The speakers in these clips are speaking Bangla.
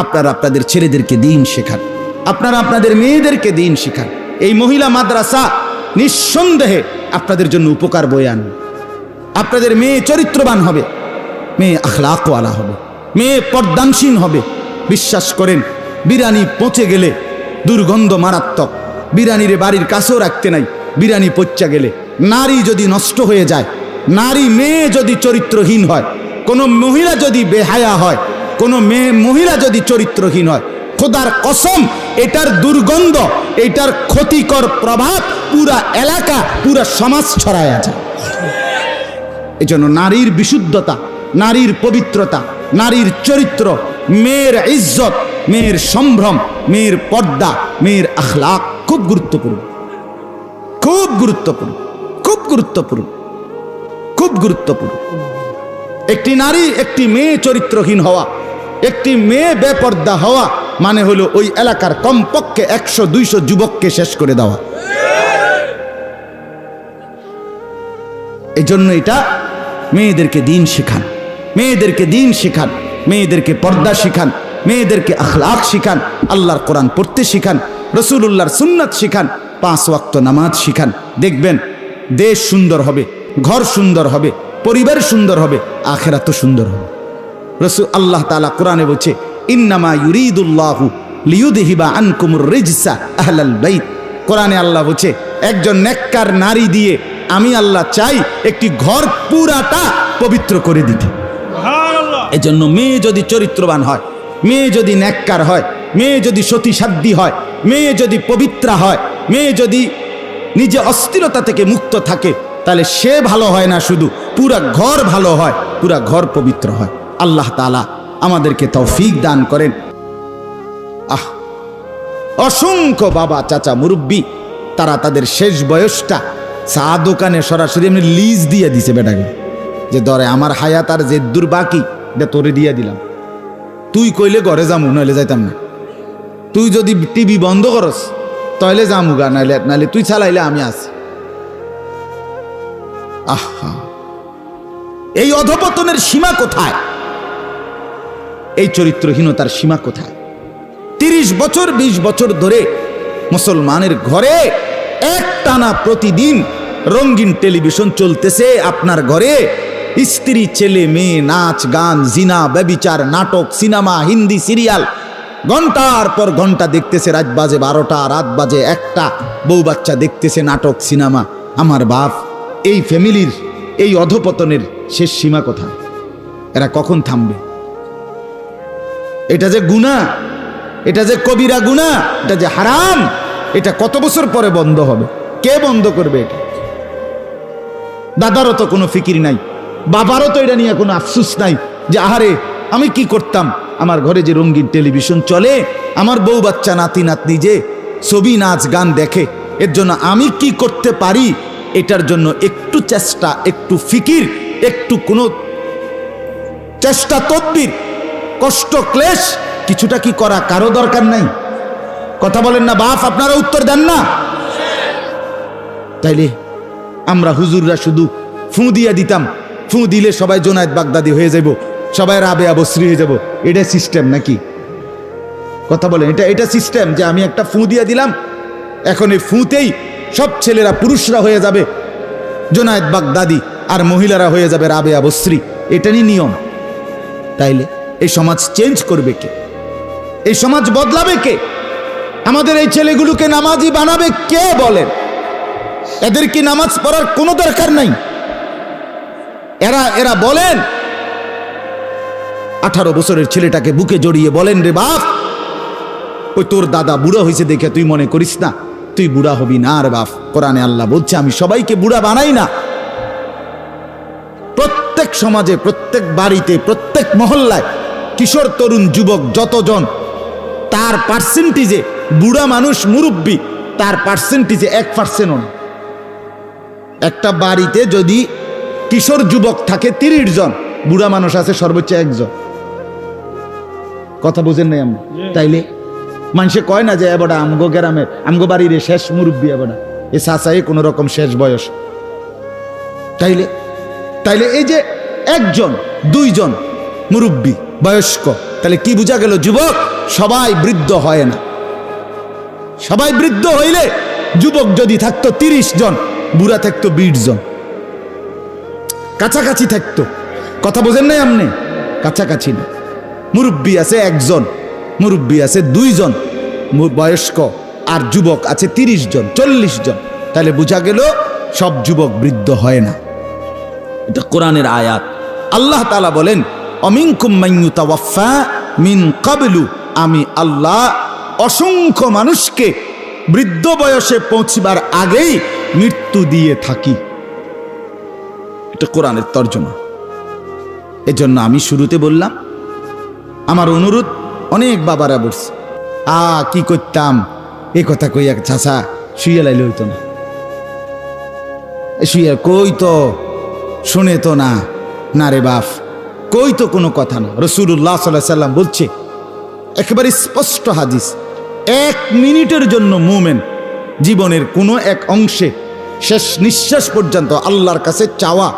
আপনারা আপনাদের ছেলেদেরকে দিন শেখান, আপনারা আপনাদের মেয়েদেরকে দিন শেখান। এই মহিলা মাদ্রাসা নিঃসন্দেহে আপনাদের জন্য উপকার বয়ে আনবে। আপনাদের মেয়ে চরিত্রবান হবে, মেয়ে আখলাকওয়ালা হবে, মেয়ে পর্দানসীন হবে। বিশ্বাস করেন, বিরানি পচে গেলে দুর্গন্ধ মারাত্মক, বিরানিরে বাড়ির কাছেও রাখতে নাই। বিরানি পচা গেলে, নারী যদি নষ্ট হয়ে যায়, নারী মেয়ে যদি চরিত্রহীন হয়, কোনো মহিলা যদি বেহায়া হয়, কোনো মহিলা যদি চরিত্রহীন হয়, খোদার কসম এটার দুর্গন্ধ, এটার ক্ষতিকর প্রভাব পুরা এলাকা, পুরা সমাজ ছড়ায় যায়। এজন্য নারীর বিশুদ্ধতা, নারীর পবিত্রতা, নারীর চরিত্র, মেয়ের ইজ্জত, মেয়ের সম্ভ্রম, মেয়ের পর্দা, মেয়ের আখলাক খুব গুরুত্বপূর্ণ, খুব গুরুত্বপূর্ণ, খুব গুরুত্বপূর্ণ, খুব গুরুত্বপূর্ণ। একটি নারী, একটি মেয়ে চরিত্রহীন হওয়া, একটি মেয়ে বেপর্দা হওয়া মানে হলো ওই এলাকার কমপক্ষে 100-200 যুবককে শেষ করে দেওয়া। এজন্য এটা মেয়েদেরকে দিন শেখান, মেয়েদেরকে দিন শেখান, মেয়েদেরকে পর্দা শিখান, মেয়েদেরকে আখলাক শিখান, আল্লাহর কোরআন পড়তে শিখান, রসুলুল্লাহর সুন্নাত শিখান, 5 ওয়াক্ত নামাজ শিখান। দেখবেন দেশ সুন্দর হবে, ঘর সুন্দর হবে, পরিবার সুন্দর হবে, আখিরাতও সুন্দর হবে। রসুল আল্লাহ তাআলা কোরআনে বলছে, ইন্নামা ইউরিদুল্লাহু লিইউযহিবা আনকুমুর রিজসা আহলাল বাইত। কোরআনে আল্লাহ বলছে, একজন নেককার নারী দিয়ে আমি আল্লাহ চাই একটি ঘর পুরাটা পবিত্র করে দিতে। এজন্য মেয়ে যদি চরিত্রবান হয়, মেয়ে যদি নেককার হয়, মেয়ে যদি সতীসাধ্যী হয়, মেয়ে যদি পবিত্রা হয়, মেয়ে যদি নিজে অস্থিরতা থেকে মুক্ত থাকে, তাহলে সে ভালো হয় না, শুধু পুরা ঘর ভালো হয়, পুরা ঘর পবিত্র হয়। আল্লাহ তাআলা আমাদেরকে তৌফিক দান করেন। অসংখ্য বাবা চাচা মুরব্বী, তারা তাদের শেষ বয়সটা চা দোকানে সরাসরি এমনি লিজ দিয়ে দিছে বেটাকে, যে ধরে আমার হায়াত আর জেদ্দুর বাকি, এটা তোরে দিয়ে দিলাম, তুই কইলে ঘরে যামু, নইলে যাইতাম না। তুই যদি টিভি বন্ধ করস তাহলে যামু গা, নাইলে তুই চালাইলে আমি আছি। আহা, এই অধপতনের সীমা কোথায়? এই চরিত্রহীনতার সীমা কোথায়? 30 বছর 20 বছর ধরে মুসলমানের ঘরে একটানা প্রতিদিন রঙিন টেলিভিশন চলতেছে। আপনার ঘরে স্ত্রী, ছেলে, মেয়ে, নাচ, গান, জিনা, ব্যভিচার, নাটক, সিনেমা, হিন্দি সিরিয়াল ঘন্টার পর ঘন্টা দেখতেছে। রাত বাজে 12টা, রাত বাজে 1টা, বউ বাচ্চা দেখতেছে নাটক, সিনেমা। আমার বাপ, এই ফ্যামিলির এই অধপতনের শেষ সীমা কোথায়? এরা কখন থামবে? এটা যে গুনাহ, এটা যে কবিরা গুনাহ, এটা যে হারাম, এটা কত বছর পরে বন্ধ হবে? কে বন্ধ করবে এটা? দাদারও তো কোনো ফিকির নাই, বাবারও তো এটা নিয়ে কোনো আফসোস নাই যে আহারে আমি কি করতাম, আমার ঘরে যে রঙিন টেলিভিশন চলে, আমার বউ বাচ্চা নাতি নাতনি যে ছবি নাচ গান দেখে, এর জন্য আমি কি করতে পারি, এটার জন্য একটু চেষ্টা, একটু ফিকির, একটু কোনো চেষ্টা তদবির, কষ্ট ক্লেশ কিছুটা কি করা কারো দরকার নাই? কথা বলেন না বাপ? আপনারা উত্তর দেন না? তাইলে আমরা হুজুররা শুধু ফু দিয়ে দিতাম, ফু দিলে সবাই জোনায়েদ বাগদাদি হয়ে যাব, সবাই রাবেয়া বসরি হয়ে যাব, এটা সিস্টেম নাকি? কথা বলেন, এটা সিস্টেম যে আমি একটা ফু দিয়ে দিলাম, এখন এই ফুতেই সব ছেলেরা পুরুষরা হয়ে যাবে জোনায়েদ বাগদাদি, আর মহিলারা হয়ে যাবে রাবেয়া বসরি, এটারই নিয়ম। তাইলে এই সমাজ চেঞ্জ করবে কে? এই সমাজ বদলাবে কে? আমাদের এই ছেলেগুলোকে নামাজি বানাবে কে বলেন? এদের কি নামাজ পড়ার কোনো দরকার নাই? এরা বলেন 18 বছরের ছেলেটাকে বুকে জড়িয়ে বলেন, রে বাপ, ওই তোর দাদা বুড়া হয়েছে দেখে তুই মনে করিস না তুই বুড়া হবি না। আর বাপ, কোরআনে আল্লাহ বলছে আমি সবাইকে বুড়া বানাই না। প্রত্যেক সমাজে, প্রত্যেক বাড়িতে, প্রত্যেক মহল্লায় কিশোর, তরুণ, যুবক যতজন, তার পার্সেন্টেজে বুড়া মানুষ, মুরব্বী, তার পার্সেন্টেজে 1%ও না। একটা বাড়িতে যদি কিশোর যুবক থাকে 30 জন, বুড়া মানুষ আছে সর্বোচ্চ 1 জন। কথা বুঝেন নাই আমরা? তাইলে মানুষে কয় না যে এবারে আমগো গ্রামের, আমগো বাড়ির শেষ মুরব্বী, এবারে এ চাচাই কোনো রকম শেষ বয়স। তাইলে এই যে 1 জন 2 জন মুরব্বী বয়স্ক, তাহলে কি বোঝা গেল? যুবক সবাই বৃদ্ধ হয় না। সবাই বৃদ্ধ হইলে যুবক যদি থাকতো 30 জন, বুড়া থাকতো 20 জন, কাছাকাছি থাকতো। কথা বোঝেন নাই আপনি? কাছাকাছি না। মুরব্বী আছে 1 জন, মুরব্বী আছে 2 জন বয়স্ক, আর যুবক আছে 30 জন 40 জন। তাহলে বোঝা গেল সব যুবক বৃদ্ধ হয় না। এটা কোরআনের আয়াত। আল্লাহ তাআলা বলেন, অমিনকুম মান ইউতাওয়াফা মিন ক্বাবলু, আমি আল্লাহ অসংখ্য মানুষকে বৃদ্ধ বয়সে পৌঁছবার আগেই মৃত্যু দিয়ে থাকি। এটা কোরআনের তর্জমা। এজন্য আমি শুরুতে বললাম, আমার অনুরোধ, অনেক বাবারা বলছে কি করতাম, এই কথা কইয়া চাচা শুয়ে লাইলে হইতো না, শুয়ে কই তো শুনে তো না, না রে বাপ, কই তো কোনো কথা না। রাসূলুল্লাহ সাল্লাল্লাহু আলাইহি সাল্লাম বলছে, একেবারে স্পষ্ট হাদিস, 1 মিনিটের জন্য মুমিন জীবনের কোনো এক অংশে শেষ নিঃশ্বাস পর্যন্ত আল্লাহর কাছে চাওয়া,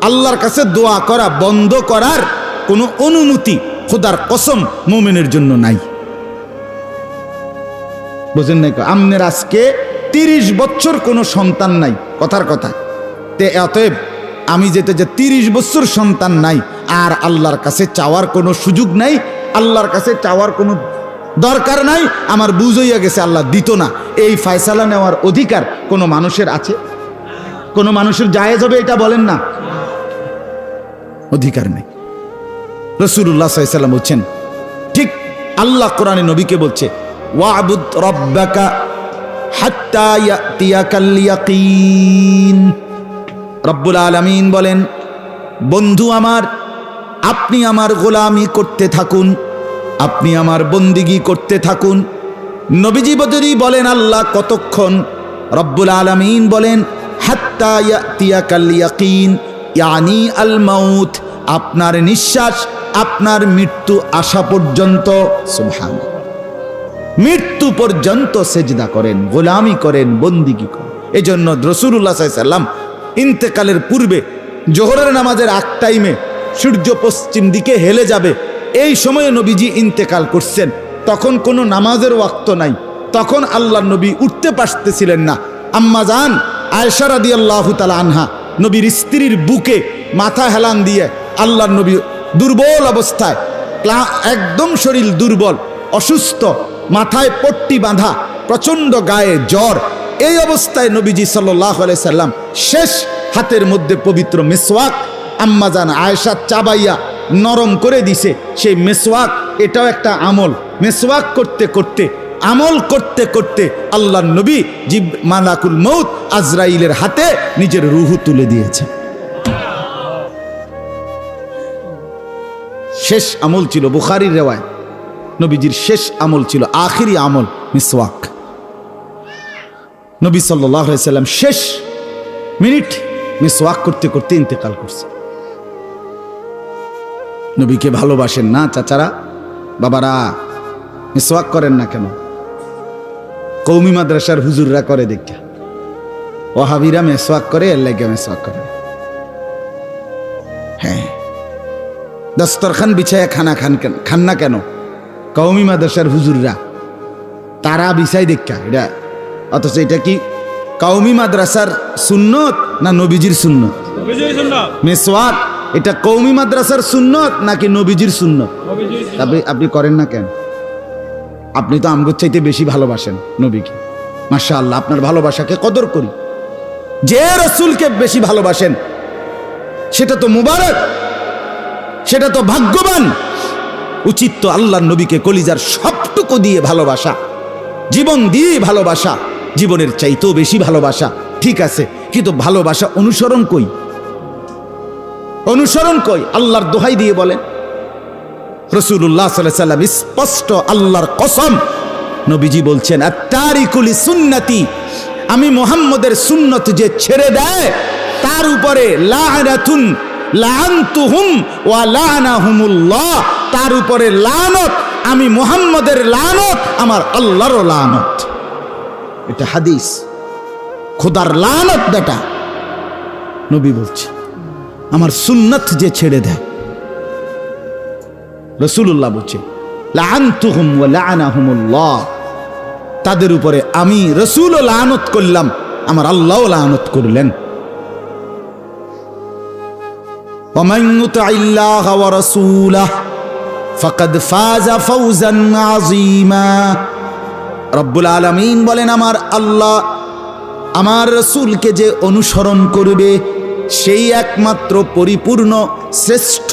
আল্লাহর কাছে দোয়া করা বন্ধ করার কোনো অনুমতি খোদার কসম মুমিনের জন্য নাই। বুঝেন নাই? আমনের আজকে 30 বছর কোনো সন্তান নাই, কথার কথা। অতএব আমি যেতে যে 30 বছর সন্তান নাই, আর আল্লাহর কাছে চাওয়ার কোনো সুযোগ নাই, আল্লাহর কাছে চাওয়ার কোনো দরকার নাই, আমার বুঝ হইয়া গেছে আল্লাহ দিত না, এই ফয়সালা নেওয়ার অধিকার কোনো মানুষের আছে? কোনো মানুষের জায়েজ হবে এটা বলেন না? অধিকার নেই। রাসূলুল্লাহ সাল্লাল্লাহু আলাইহি ওয়াসাল্লাম বলছেন, ঠিক আল্লাহ কোরআনে নবীকে বলছে, ওয়াবুদ রাব্বাকা হাত্তা ইয়াতিয়াকাল ইয়াকিন। রব্বুল আলামিন বলেন, বন্ধু আমার, আপনি আমার গোলামি করতে থাকুন, আপনি আমার বন্দিগি করতে থাকুন। নবীজি যদি বলেন আল্লাহ কতক্ষণ, রব্বুল আলামিন বলেন হাত্তা ইয়াতিয়াকাল ইয়াকিন, ইয়ানি আল মাউত, আপনার নিঃশ্বাস, আপনার মৃত্যু আসা পর্যন্ত। সুবহানাল্লাহ, মৃত্যু পর্যন্ত সেজদা করেন, গোলামি করেন, বন্দিগি করেন। এই জন্য রাসূলুল্লাহ সাল্লাল্লাহু আলাইহি ওয়াসাল্লাম ইন্তেকালের পূর্বে জোহরের নামাজের আগ টাইমে সূর্য পশ্চিম দিকে হেলে যাবে, এই সময়ে নবীজি ইন্তেকাল করছেন। তখন কোনো নামাজের ওয়াক্ত নাই, তখন আল্লাহর নবী উঠতে পারতেছিলেন না। আম্মা জান আয়েশা রাদিয়াল্লাহু তাআলা আনহা নবীর স্ত্রীর বুকে মাথা হেলান দিয়ে, আল্লাহর নবী দুর্বল অবস্থায়, একদম শরীর দুর্বল, অসুস্থ, মাথায় পট্টি বাঁধা, প্রচণ্ড গায়ে জ্বর, এই অবস্থায় নবীজি সাল্লাল্লাহু আলাইহি সাল্লাম শেষ হাতের মধ্যে পবিত্র মিসওয়াক আম্মাজান আয়েশা চাবাইয়া নরম করে দিছে। সেই মিসওয়াক, এটাও একটা আমল। মিসওয়াক করতে করতে, আমল করতে করতে আল্লাহর নবী মালাকুল মউত আজরাইলের হাতে নিজের রূহ তুলে দিয়েছে। শেষ আমল ছিল, বুখারীর রিওয়ায়াত, নবীজির শেষ আমল ছিল, আখিরি আমল মিসওয়াক। নবী সাল্লাল্লাহু আলাইহি সাল্লাম শেষ মিনিট মিসওয়াক করতে করতে ইন্তেকাল করছে। নবীকে ভালোবাসেন না চাচারা, বাবারা? মিসওয়াক করেন না কেন? কওমি মাদ্রাসার হুজুররা করে দেখা, ওয়াহাবিরা মিসওয়াক করে, এর লাগে মিসওয়াক করে। হ্যাঁ, দস্তরখান বিছায়া খান না কেন? কওমি মাদ্রাসার হুজুররা তারা বিছাই দেখা এটা। অথচ এটা কি কওমি মাদ্রাসার সুন্নত না নবীজির সুন্নত? মিসওয়াক এটা কওমি মাদ্রাসার সুন্নত নাকি নবীজির সুন্নত? আপনি করেন না কেন? আপনি তো আমগো চাইতে বেশি ভালোবাসেন নবীকে। মাশাআল্লাহ, আপনার ভালোবাসাকে কদর করি। যে রাসূলকে বেশি ভালোবাসেন সেটা তো মুবারক, সেটা তো ভাগ্যবান। উচিত তো আল্লাহর নবীকে কলিজার সবটুকু দিয়ে ভালোবাসা, জীবন দিয়ে ভালোবাসা, জীবনের চাইতেও বেশি ভালোবাসা। ঠিক আছে, কিন্তু ভালোবাসা অনুসরণ কই? অনুসরণ কই? আল্লাহর দোহাই দিয়ে বলেন। রাসূলুল্লাহ সাল্লাল্লাহু আলাইহি সাল্লাম স্পষ্ট আল্লাহর কসম, নবীজি বলছেন, আত-তারিকু লিসুন্নতি, আমি মুহাম্মদের সুন্নত যে ছেড়ে দেয় তার উপরে লাআনাতুন লাআনতুহুম ওয়া লাআনাহুমুল্লাহ, তার উপরে লানত, আমি মুহাম্মদের লানত, আমার আল্লাহর লানত। এটা হাদিস, খোদার লানত বেটা। নবী বলছে, আমার সুন্নত যে ছেড়ে দেয়, রাসূলুল্লাহ বলছে, লাআনতুহুম ওয়া লাআনাহুমুল্লাহ, তাদের উপরে আমি রাসূলও লানত করলাম, আমার আল্লাহও লানত করলেন। ওয়া মান ইউতি'ল্লাহ ওয়া রাসূলাহু ফাকাদ ফাযা ফাওজান আযীমা। রব্বুল আলামিন বলেন, আমার আল্লাহ আমার রাসূলকে যে অনুসরণ করবে সেই একমাত্র পরিপূর্ণ শ্রেষ্ঠ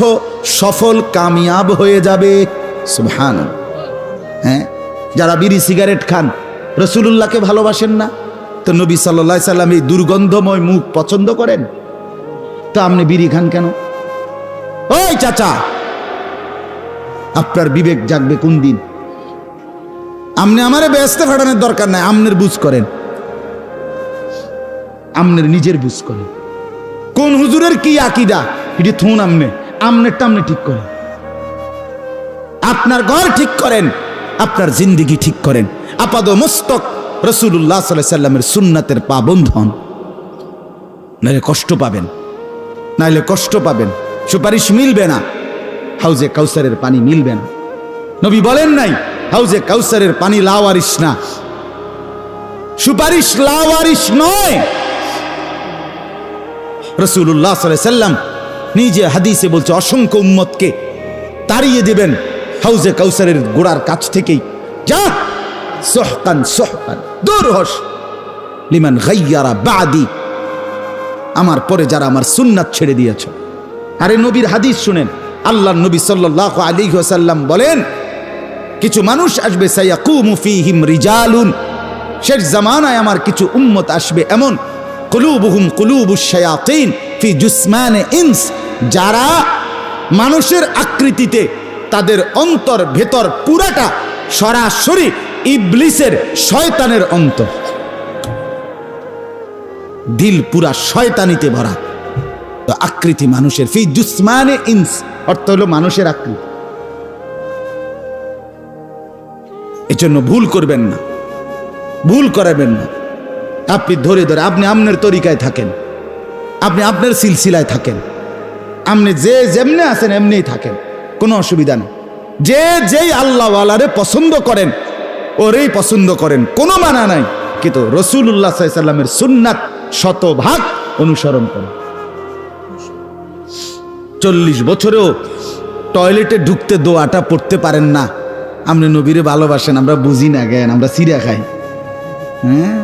সফল কামিয়াব হয়ে যাবে। সুবহানাল্লাহ। হ্যাঁ, যারা বিড়ি সিগারেট খান রাসূলুল্লাহকে ভালোবাসেন না, তো নবী সাল্লাল্লাহু আলাইহি সাল্লাম এই দুর্গন্ধময় মুখ পছন্দ করেন, তো আপনি বিড়ি খান কেন? ওই চাচা, আপনার বিবেক জাগবে কোন দিন? আপনি আমারে ব্যস্ত ফাটানোর দরকার নাই, আমনের বুঝ করেন, আমনের নিজের বুঝ করেন। কোন হুজুরের কি আকীদা এটি থুন আমনেরটা আপনি ঠিক করেন, আপনার ঘর ঠিক করেন, আপনার জিন্দেগি ঠিক করেন। আপাদ মস্তক রাসূলুল্লাহ সাল্লাল্লাহু আলাইহি সাল্লামের সুন্নাতের পাবন্ধ হন, নাইলে কষ্ট পাবেন, নাইলে কষ্ট পাবেন। সুপারিশ মিলবে না, হাউজে কাউসারের পানি মিলবে না। নবী বলেন নাই হাউজে কাউসারের পানি লাওয়ারিশ না, সুপারিশ লাওয়ারিশ নয়। রাসূলুল্লাহ সাল্লাল্লাহু আলাইহি সাল্লাম নিজে হাদিসে বলছে, অসংখ্য উম্মতকে তাড়িয়ে দিবেন হাউজে কাউসারের গোড়ার কাছ থেকেই। যা সুহকান সুহকান, দূর হস লিমান গায়্যারা বাদি, আমার পরে যারা আমার সুন্নাত ছেড়ে দিয়েছ। আরে নবীর হাদিস শুনেন, আল্লাহর নবী সাল্লাল্লাহু আলাইহি ওয়াসাল্লাম বলেন, কিছু মানুষ আসবে, সায়াকুমু ফীহিম রিজালুন, শেষ জামানায় আমার কিছু উম্মত আসবে এমন, কুলুবুহুম কুলুবুশ শায়াতিন ফি জুসমানে ইনস, যারা মানুষের আকৃতিতে, তাদের অন্তর ভেতর পুরাটা সরাসরি ইবলিসের শয়তানের অন্তর, দিল পুরা শয়তানিতে ভরা। তো আকৃতি মানুষের, ফি জুসমানে ইনস অর্থ হলো মানুষের আকৃতি। এজন্য ভুল করবেন না, ভুল করাবেন না। আপনি ধরে ধরে আপনি আপনার তরিকায় থাকেন, আপনি আপনার সিলসিলায় থাকেন, আপনি যে যেমনে আছেন এমনিই থাকেন, কোনো অসুবিধা নেই। যে যেই আল্লাহওয়ালারে পছন্দ করেন ওরেই পছন্দ করেন, কোনো মানা নাই, কিন্তু রাসূলুল্লাহ সাল্লাল্লাহু আলাইহি সাল্লামের সুন্নাত শতভাগ অনুসরণ করেন। 40 বছরেও টয়লেটে ঢুকতে দোয়াটা পড়তে পারেন না, আপনি নবীরে ভালোবাসেন, আমরা বুঝি না জ্ঞান, আমরা সিরা খাই, হ্যাঁ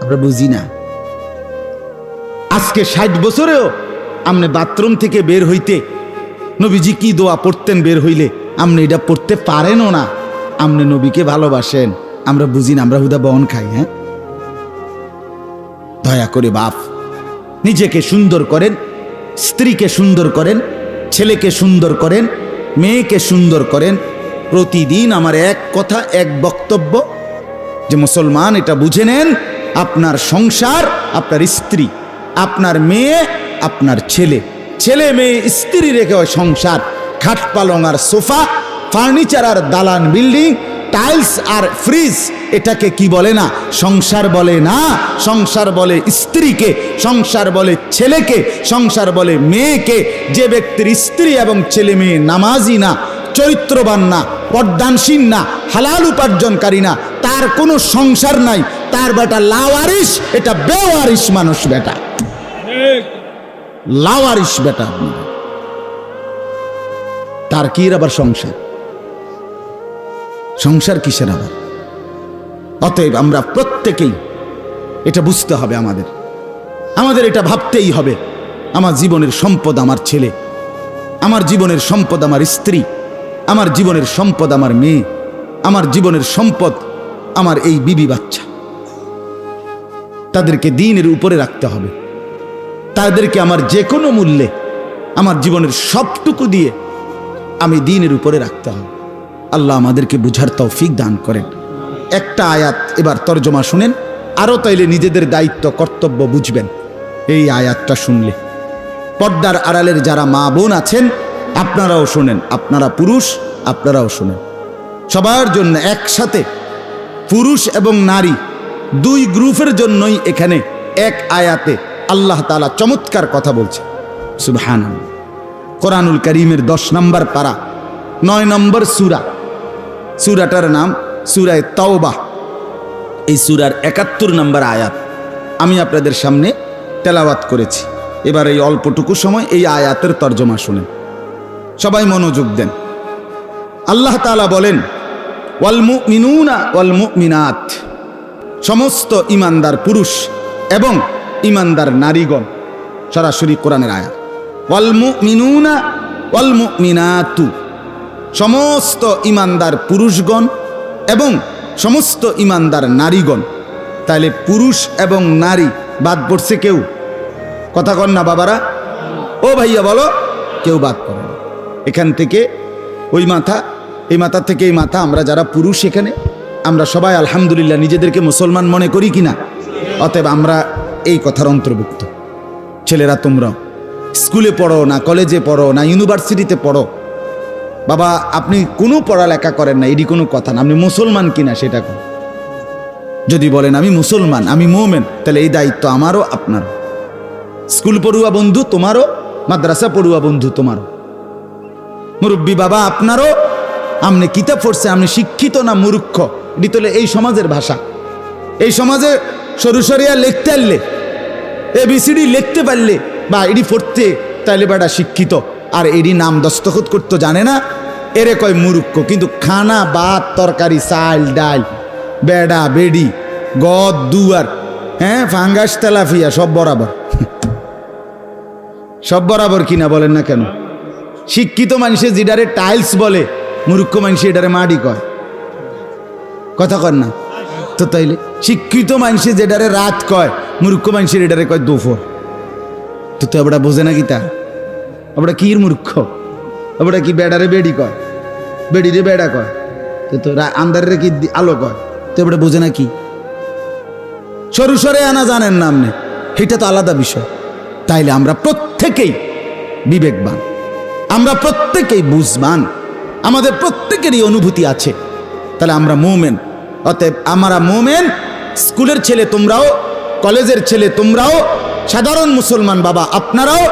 আমরা বুঝি না। আজকে 60 বছরেও আপনি বাথরুম থেকে বের হইতে নবীজি কি দোয়া পড়তেন বের হইলে, আপনি এটা পড়তে পারেনও না, আপনি নবীকে ভালোবাসেন, আমরা বুঝি না, আমরা হুদা বহন খাই। হ্যাঁ, দয়া করে বাপ নিজেকে সুন্দর করেন, স্ত্রীকে সুন্দর করেন, ছেলেকে সুন্দর করেন, মেয়েকে সুন্দর করেন। প্রতিদিন আমার এক কথা, এক বক্তব্য যে মুসলমান এটা বুঝে নেন, আপনার সংসার আপনার স্ত্রী, আপনার মেয়ে আপনার ছেলে, ছেলে মেয়ে স্ত্রী রেখে হয় সংসার। খাট পালং আর সোফা, ফার্নিচার আর দালান বিল্ডিং, টাইলস আর ফ্রিজ, এটাকে কি বলে না? সংসার বলে না। সংসার বলে স্ত্রীকে, সংসার বলে ছেলেকে, সংসার বলে মেয়েকে। যে ব্যক্তির স্ত্রী এবং ছেলে মেয়ে নামাজি না, চরিত্রবান না, পর্দানশীল না, হালাল উপার্জনকারী না, তার কোনো সংসার নাই, তার বেটা লাওয়ারিস, এটা বেওয়ারিস মানুষ বেটা, লাওয়ারিস বেটা। তার কি আবার সংসার? সংসার কিসের আবার? অতএব আমরা প্রত্যেকেই এটা বুঝতে হবে, আমাদের এটা ভাবতেই হবে। আমার জীবনের সম্পদ আমার ছেলে, আমার জীবনের সম্পদ আমার স্ত্রী, আমার জীবনের সম্পদ আমার মেয়ে, আমার জীবনের সম্পদ আমার এই বিবি বাচ্চা। তাদেরকে দ্বীনের উপরে রাখতে হবে, তাদেরকে আমার যে কোনো মূল্যে, আমার জীবনের সবটুকু দিয়ে আমি দ্বীনের উপরে রাখতে হবে। আল্লাহ আমাদেরকে বুঝার তৌফিক দান করেন। একটা আয়াত এবার তর্জমা শুনেন, আরও তাইলে নিজেদের দায়িত্ব কর্তব্য বুঝবেন। এই আয়াতটা শুনলে পর্দার আড়ালের যারা মা বোন আছেন আপনারাও শোনেন, আপনারা পুরুষ আপনারাও শোনেন। সবার জন্য একসাথে, পুরুষ এবং নারী দুই গ্রুপের জন্যই এখানে এক আয়াতে আল্লাহ তাআলা চমৎকার কথা বলছে। সুবহানাল্লাহ। কোরআনুল কারীমের 10 নম্বর পারা 9 নম্বর সূরা। সূরাটার নাম সূরায়ে তাওবা। এই সূরার 71 নম্বর আয়াত আমি আপনাদের সামনে তেলাওয়াত করেছি। এবার এই অল্পটুকু সময় এই আয়াতের তর্জমা শুনেন, সবাই মনোযোগ দেন। আল্লাহ তাআলা বলেন, ওয়াল মুমিনুনা ওয়াল মুমিনাত, সমস্ত ইমানদার পুরুষ এবং ইমানদার নারীগণ। সরাসরি কোরআনের আয়াত। ওয়াল মুমিনুনা ওয়াল মুমিনাতু, সমস্ত ইমানদার পুরুষগণ এবং সমস্ত ইমানদার নারীগণ। তাহলে পুরুষ এবং নারী বাদ পড়ছে কেউ? কথা কন না বাবারা, ও ভাইয়া বলো, কেউ বাদ পড়ে না। এখান থেকে ওই মাথা, এই মাথা থেকে এই মাথা, আমরা যারা পুরুষ এখানে আমরা সবাই আলহামদুলিল্লাহ নিজেদেরকে মুসলমান মনে করি কিনা? অতএব আমরা এই কথার অন্তর্ভুক্ত। ছেলেরা তোমরাও স্কুলে পড়ো না, কলেজে পড়ো না, ইউনিভার্সিটিতে পড়ো, বাবা আপনি কোনো পড়ালেখা করেন না, এটি কোনো কথা না। আপনি মুসলমান কিনা সেটা কোন। যদি বলেন আমি মুসলমান, আমি মুমিন, তাহলে এই দায়িত্ব আমারও আপনারও। স্কুল পড়ুয়া বন্ধু তোমারও, মাদ্রাসা পড়ুয়া বন্ধু তোমারও, মুরব্বী বাবা আপনারও। আপনি কিতাব পড়ছে, আপনি শিক্ষিত না মূর্খ, এটি তোলে এই সমাজের ভাষা। এই সমাজে সরু সরিয়া লিখতে পারলে, ABCD লিখতে পারলে বা এডি পড়তে, তাইলে বেটা শিক্ষিত। আর এডি নাম দস্তখত করতে জানে না, এরে কয় মূর্খ। কিন্তু খানা ভাত তরকারি চাল ডাল বেড়া বেডি গদ দুয়ার, হ্যাঁ ফাঙ্গাস তেলাফিয়া সব বরাবর। সব বরাবর কিনা বলেন না কেন? শিক্ষিত মানুষে যেটারে টাইলস বলে, মূর্খ মানুষ এটারে মাটি কয়। কথা কর না তো? তাইলে শিক্ষিত মানুষে যেটারে রাত কয়, মূর্খ মানুষের এটারে কয় দুপুর। তো তো আমরা বোঝে না কি তা? আমরা কি মূর্খ? আমরা কি বেড়ারে বেড়ি কয়, বেড়িরে বেড়া কয়, তো আন্দারে কি আলো কয়? তো আমরা বোঝে না কি? সরু সরে আনা জানেন না আপনি, এটা তো আলাদা বিষয়। তাইলে আমরা প্রত্যেকেই বিবেকবান, আমরা প্রত্যেকেই বুঝবান, আমাদের প্রত্যেকেরই অনুভূতি আছে। তাহলে আমরা মুমিন। অতএব আমরা মুমিন। স্কুলের ছেলে তোমরাও, কলেজের ছেলে তোমরাও, সাধারণ মুসলমান বাবা আপনারাও,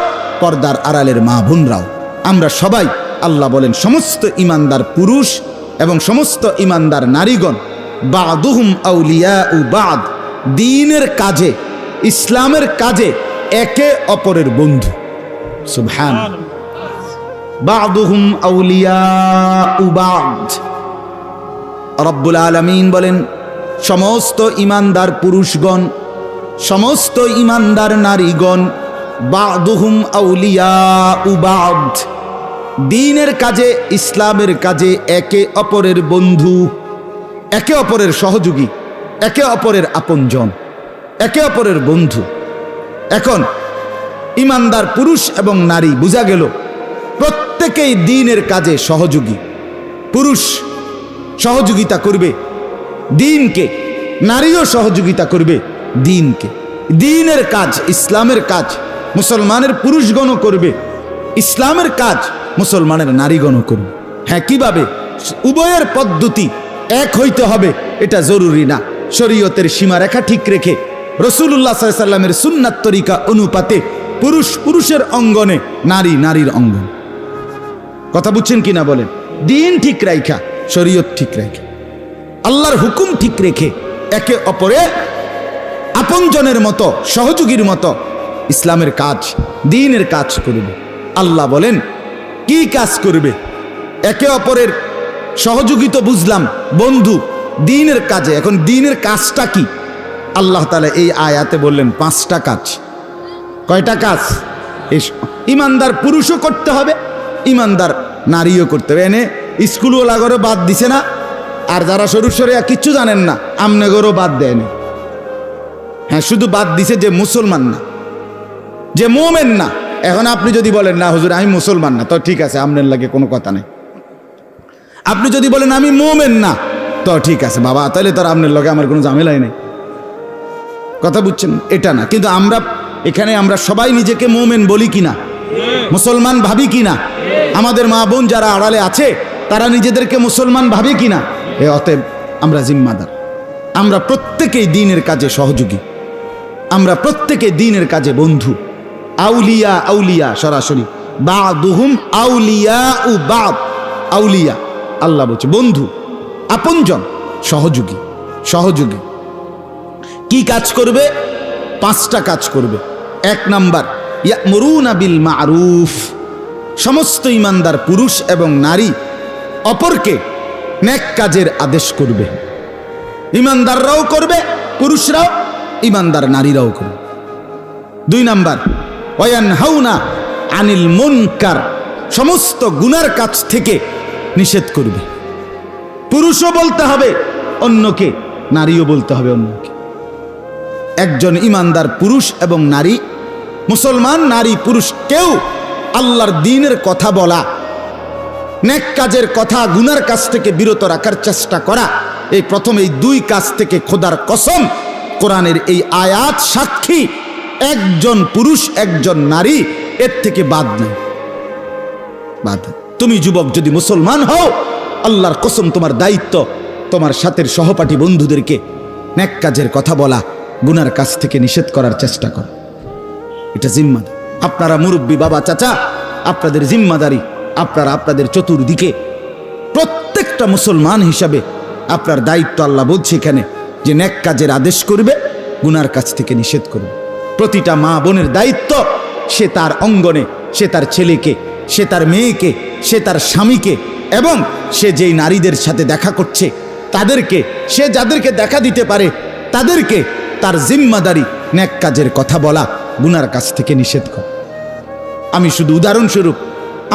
পর্দার আড়ালের মা বোনরাও, আমরা সবাই, আল্লাহ বলেন সমস্ত ইমানদার পুরুষ এবং সমস্ত ইমানদার নারীগণ বাদুহুম আউলিয়াউ বাদ, দ্বীনের কাজে, ইসলামের কাজে একে অপরের বন্ধু। সুবহানাল্লাহ। বাদুহুম আউলিয়াউ বাদ। রব্বুল আলামিন বলেন সমস্ত ইমানদার পুরুষগণ, সমস্ত ইমানদার নারীগণ, বাদুহুম আউলিয়াউ বাদ, দ্বীনের কাজে, ইসলামের কাজে একে অপরের বন্ধু, একে অপরের সহযোগী, একে অপরের আপনজন, একে অপরের বন্ধু। এখন ইমানদার পুরুষ এবং নারী বোঝা গেল প্রত্যেকেই দ্বীনের কাজে সহযোগী। পুরুষ সহযোগিতা করবে দ্বীনকে, নারীও সহযোগিতা করবে দ্বীনকে। দ্বীনের কাজ, ইসলামের কাজ মুসলমানের পুরুষগণও করবে, ইসলামের কাজ মুসলমানের নারীগণও করবে। হ্যাঁ, কিভাবে? উভয়ের পদ্ধতি এক হইতে হবে এটা জরুরি না। শরীয়তের সীমারেখা ঠিক রেখে রাসূলুল্লাহ সাল্লাল্লাহু আলাইহি ওয়াসাল্লামের সুন্নাত তরিকা অনুপাতে পুরুষ পুরুষের অঙ্গনে, নারী নারীর অঙ্গনে। কথা বুঝছেন কিনা বলেন? দ্বীন ঠিক রাখা, শরীয়ত ঠিক রেখে, আল্লাহর হুকুম ঠিক রেখে একে অপরে আপনজনের মতো, সহযোগীর মতো ইসলামের কাজ, দ্বীনের কাজ করবে। আল্লাহ বলেন কি কাজ করবে? একে অপরের সহযোগিতা বুঝলাম, বন্ধু দ্বীনের কাজে। এখন দ্বীনের কাজটা কি? আল্লাহ তাআলা এই আয়াতে বললেন 5টা কাজ। কয়টা কাজ? ইমানদার পুরুষও করতে হবে, ইমানদার নারীও করতে হবে। এনে স্কুলওয়ালা ঘরে বাদ দিছে না, আর যারা সরু সরিয়া কিচ্ছু জানেন না আমনে ঘরেও বাদ দেয়নি। হ্যাঁ, শুধু বাদ দিছে যে মুসলমান না, যে মুমিন না। এখন আপনি যদি বলেন না হুজুর আমি মুসলমান না, তো ঠিক আছে, আপনার লাগে কোনো কথা নেই। আপনি যদি বলেন আমি মুমিন না, তো ঠিক আছে বাবা, তাহলে তো আপনার লগে আমার কোনো ঝামেলাই নেই। কথা বুঝছেন? এটা না, কিন্তু আমরা এখানে আমরা সবাই নিজেকে মুমিন বলি কিনা, মুসলমান ভাবি কিনা, আমাদের মা বোন যারা আড়ালে আছে তারা নিজেদেরকে মুসলমান ভাবে কিনা, অতএব আমরা জিম্মাদার। আমরা প্রত্যেকেই দ্বীনের কাজে সহযোগী, আমরা প্রত্যেকে দ্বীনের কাজে বন্ধু। আউলিয়া আউলিয়া, সরাসরি বাদুহুম আউলিয়াউ বাদ, আউলিয়া, আল্লাহ বলছে বন্ধু, আপনজন, সহযোগী। সহযোগী কি কাজ করবে? 5টা কাজ করবে। 1 নাম্বার, ইয়ামুরুনা বিল মারুফ, সমস্ত ইমানদার পুরুষ এবং নারী অপরকে নেক কাজের আদেশ করবে। ইমানদাররাও করবে, পুরুষরাও, ইমানদার নারীরাও করবে। 2 নাম্বার, ওয়ায়ানহাউনা আনিল মুনকার, সমস্ত গুনার কাজ থেকে নিষেধ করবে। পুরুষও বলতে হবে অন্যকে, নারীও বলতে হবে অন্যকে। একজন ইমানদার পুরুষ এবং নারী, মুসলমান নারী পুরুষ কেউ আল্লাহর দ্বীনের কথা বলা, নেক কাজের কথা, গুনার কাজ থেকে বিরত রাখার চেষ্টা করা, এই প্রথম এই 2 কাজ থেকে খোদার কসম, কোরআনের এই আয়াত সাক্ষী, একজন পুরুষ একজন নারী এর থেকে বাদ নাই, বাদ। তুমি যুবক যদি মুসলমান হও, আল্লাহর কসম তোমার দায়িত্ব তোমার সাথের সহপাঠী বন্ধুদেরকে নেক কাজের কথা বলা, গুনার কাজ থেকে নিষেধ করার চেষ্টা কর। এটা জিম্মাদারি। আপনারা মুরব্বী বাবা চাচা, আপনাদের জিম্মাদারি। আপনারা আপনাদের চতুর্দিকে প্রত্যেকটা মুসলমান হিসাবে আপনার দায়িত্ব, আল্লাহ বলছে এখানে যে নেক কাজের আদেশ করবে, গুনার কাজ থেকে নিষেধ করবে। প্রতিটা মা বোনের দায়িত্ব, সে তার অঙ্গনে, সে তার ছেলেকে, সে তার মেয়েকে, সে তার স্বামীকে, এবং সে যেই নারীদের সাথে দেখা করছে তাদেরকে, সে যাদেরকে দেখা দিতে পারে তাদেরকে তার জিম্মাদারি নেক কাজের কথা বলা, গুনার কাছ থেকে নিষেধ কর। আমি শুধু উদাহরণস্বরূপ,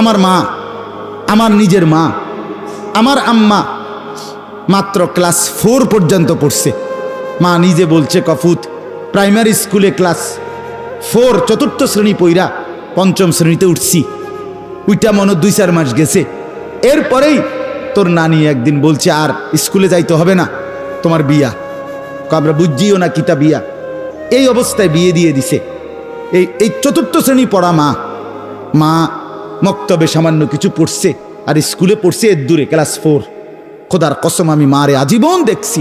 আমার মা, আমার নিজের মা, আমার আম্মা মাত্র ক্লাস 4 পর্যন্ত পড়ছে। মা নিজে বলছে কফুত প্রাইমারি স্কুলে ক্লাস 4 চতুর্থ শ্রেণী পইরা 5ম শ্রেণীতে উঠছি। ওইটা মনে 2-4 মাস গেছে। এরপরেই তোর নানি একদিন বলছে আর স্কুলে যাইতে হবে না, তোমার বিয়া। আমরা বুঝিও না কিতা বিয়া। এই অবস্থায় বিয়ে দিয়ে দিছে। এই চতুর্থ শ্রেণী পড়া মা মক্তবে সামান্য কিছু পড়ছে, আর স্কুলে পড়ছে এর দূরে ক্লাস 4। খোদার কসম আমি মারে আজীবন দেখছি।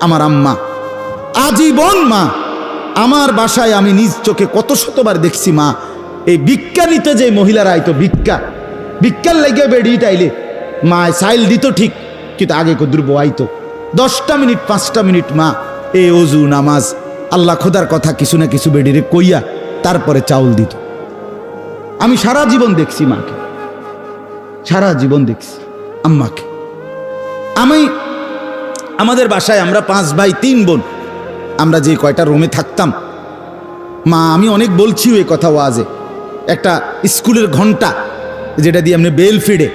আমার আম্মা আজীবন, মা আমার বাসায় আমি নিজ চোখে কত শতবার দেখছি। মা এই ভিক্ষা নিতে যে মহিলারা আইতো, ভিক্ষার লেগে বেরিয়ে টাইলে মা সাইল দিত ঠিক, কিন্তু আগে কদ্রুব আইতো 10টা মিনিট 5টা মিনিট মা এই অজু নামাজ আল্লাহ খোদার কথা কিছু না কিছু বেডিরে কইয়া তারপরে চাউল দিত। আমি সারা জীবন দেখছি মাকে, সারা জীবন দেখছি আম্মাকে। আমাদের বাসায় আমরা 5 ভাই 3 বোন, আমরা যে কয়টা রুমে থাকতাম, মা আমি অনেক বলছি এই কথা ওয়াজে, একটা স্কুলের ঘন্টা যেটা দিয়ে আপনি বেল ফিডে,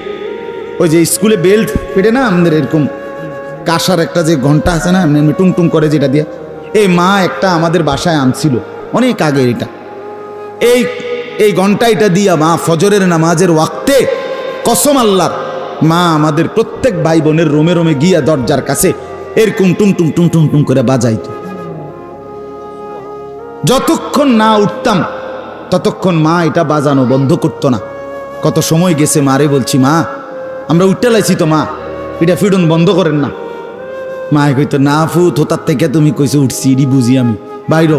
ওই যে স্কুলে বেল ফিডে না আমাদের, এরকম কাঁসার একটা যে ঘন্টা আছে না এমনি টুং টুং করে, যেটা দিয়ে এই মা একটা আমাদের বাসায় আনছিল অনেক আগে। এই ঘন্টা এটা দিয়া মা ফজরের নামাজের ওয়াক্তে কসম আল্লাহর, মা আমাদের প্রত্যেক ভাই বোনের রোমে রোমে গিয়া দরজার কাছে এরকম টুং টুং টুং টুং টুং করে বাজাইতো। যতক্ষণ না উঠতাম ততক্ষণ মা এটা বাজানো বন্ধ করতো না। কত সময় গেছে মারে বলছি, মা আমরা উঠতে লাইছি তো, মা এটা ফিডুন বন্ধ করেন না। মা কইতো না ফু তোতার থেকে তুমি কইছো উঠছি, ইডি বুঝি আমি, বাইর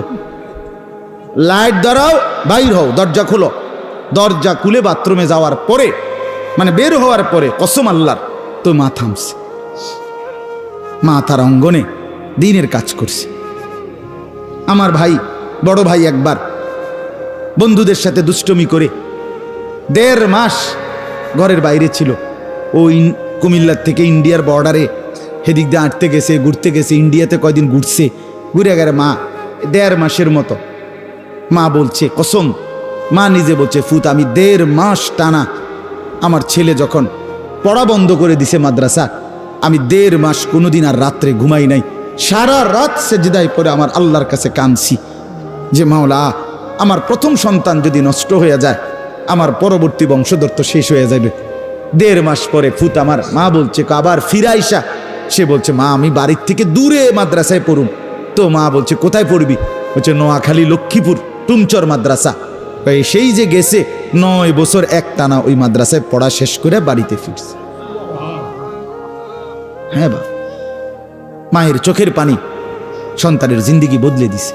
লাইট ধরাও, বাইর হও, দরজা খুলো। দরজা খুলে বাথরুমে যাওয়ার পরে, মানে বের হওয়ার পরে কসম আল্লাহর, তো মা থামছে। মা তার অঙ্গনে দিনের কাজ করছে। আমার ভাই, বড় ভাই একবার বন্ধুদের সাথে দুষ্টমি করে 1.5 মাস ঘরের বাইরে ছিল। ও কুমিল্লার থেকে ইন্ডিয়ার বর্ডারে সেদিক দিয়ে আঁটতে গেছে, ঘুরতে গেছে, ইন্ডিয়াতে কয়দিন ঘুরছে, ঘুরে গেলে মা 1.5 মাসের মতো। মা বলছে কসম, মা নিজে বলছে ফুত আমি 1.5 মাস টানা, আমার ছেলে যখন পড়া বন্ধ করে দিছে মাদ্রাসা, আমি 1.5 মাস কোনোদিন আর রাত্রে ঘুমাই নাই। সারা রাত সেজদায় পড়ে আমার আল্লাহর কাছে কাঁদছি যে মাওলা, আমার প্রথম সন্তান যদি নষ্ট হয়ে যায়, আমার পরবর্তী বংশধর তো শেষ হয়ে যাবে। 1.5 মাস পরে ফুত আমার মা বলছে আবার ফিরাইসা, সে বলছে মা আমি বাড়ির থেকে দূরে মাদ্রাসায় পড়ুম। তো মা বলছে কোথায় পড়বি? বলছে নোয়াখালী লক্ষ্মীপুর টুমচর মাদ্রাসা। সেই যে গেছে 9 বছর একটানা ওই মাদ্রাসায় পড়া শেষ করে বাড়িতে ফিরছে। হ্যাঁ বা, মায়ের চোখের পানি সন্তানের জিন্দিগি বদলে দিছে।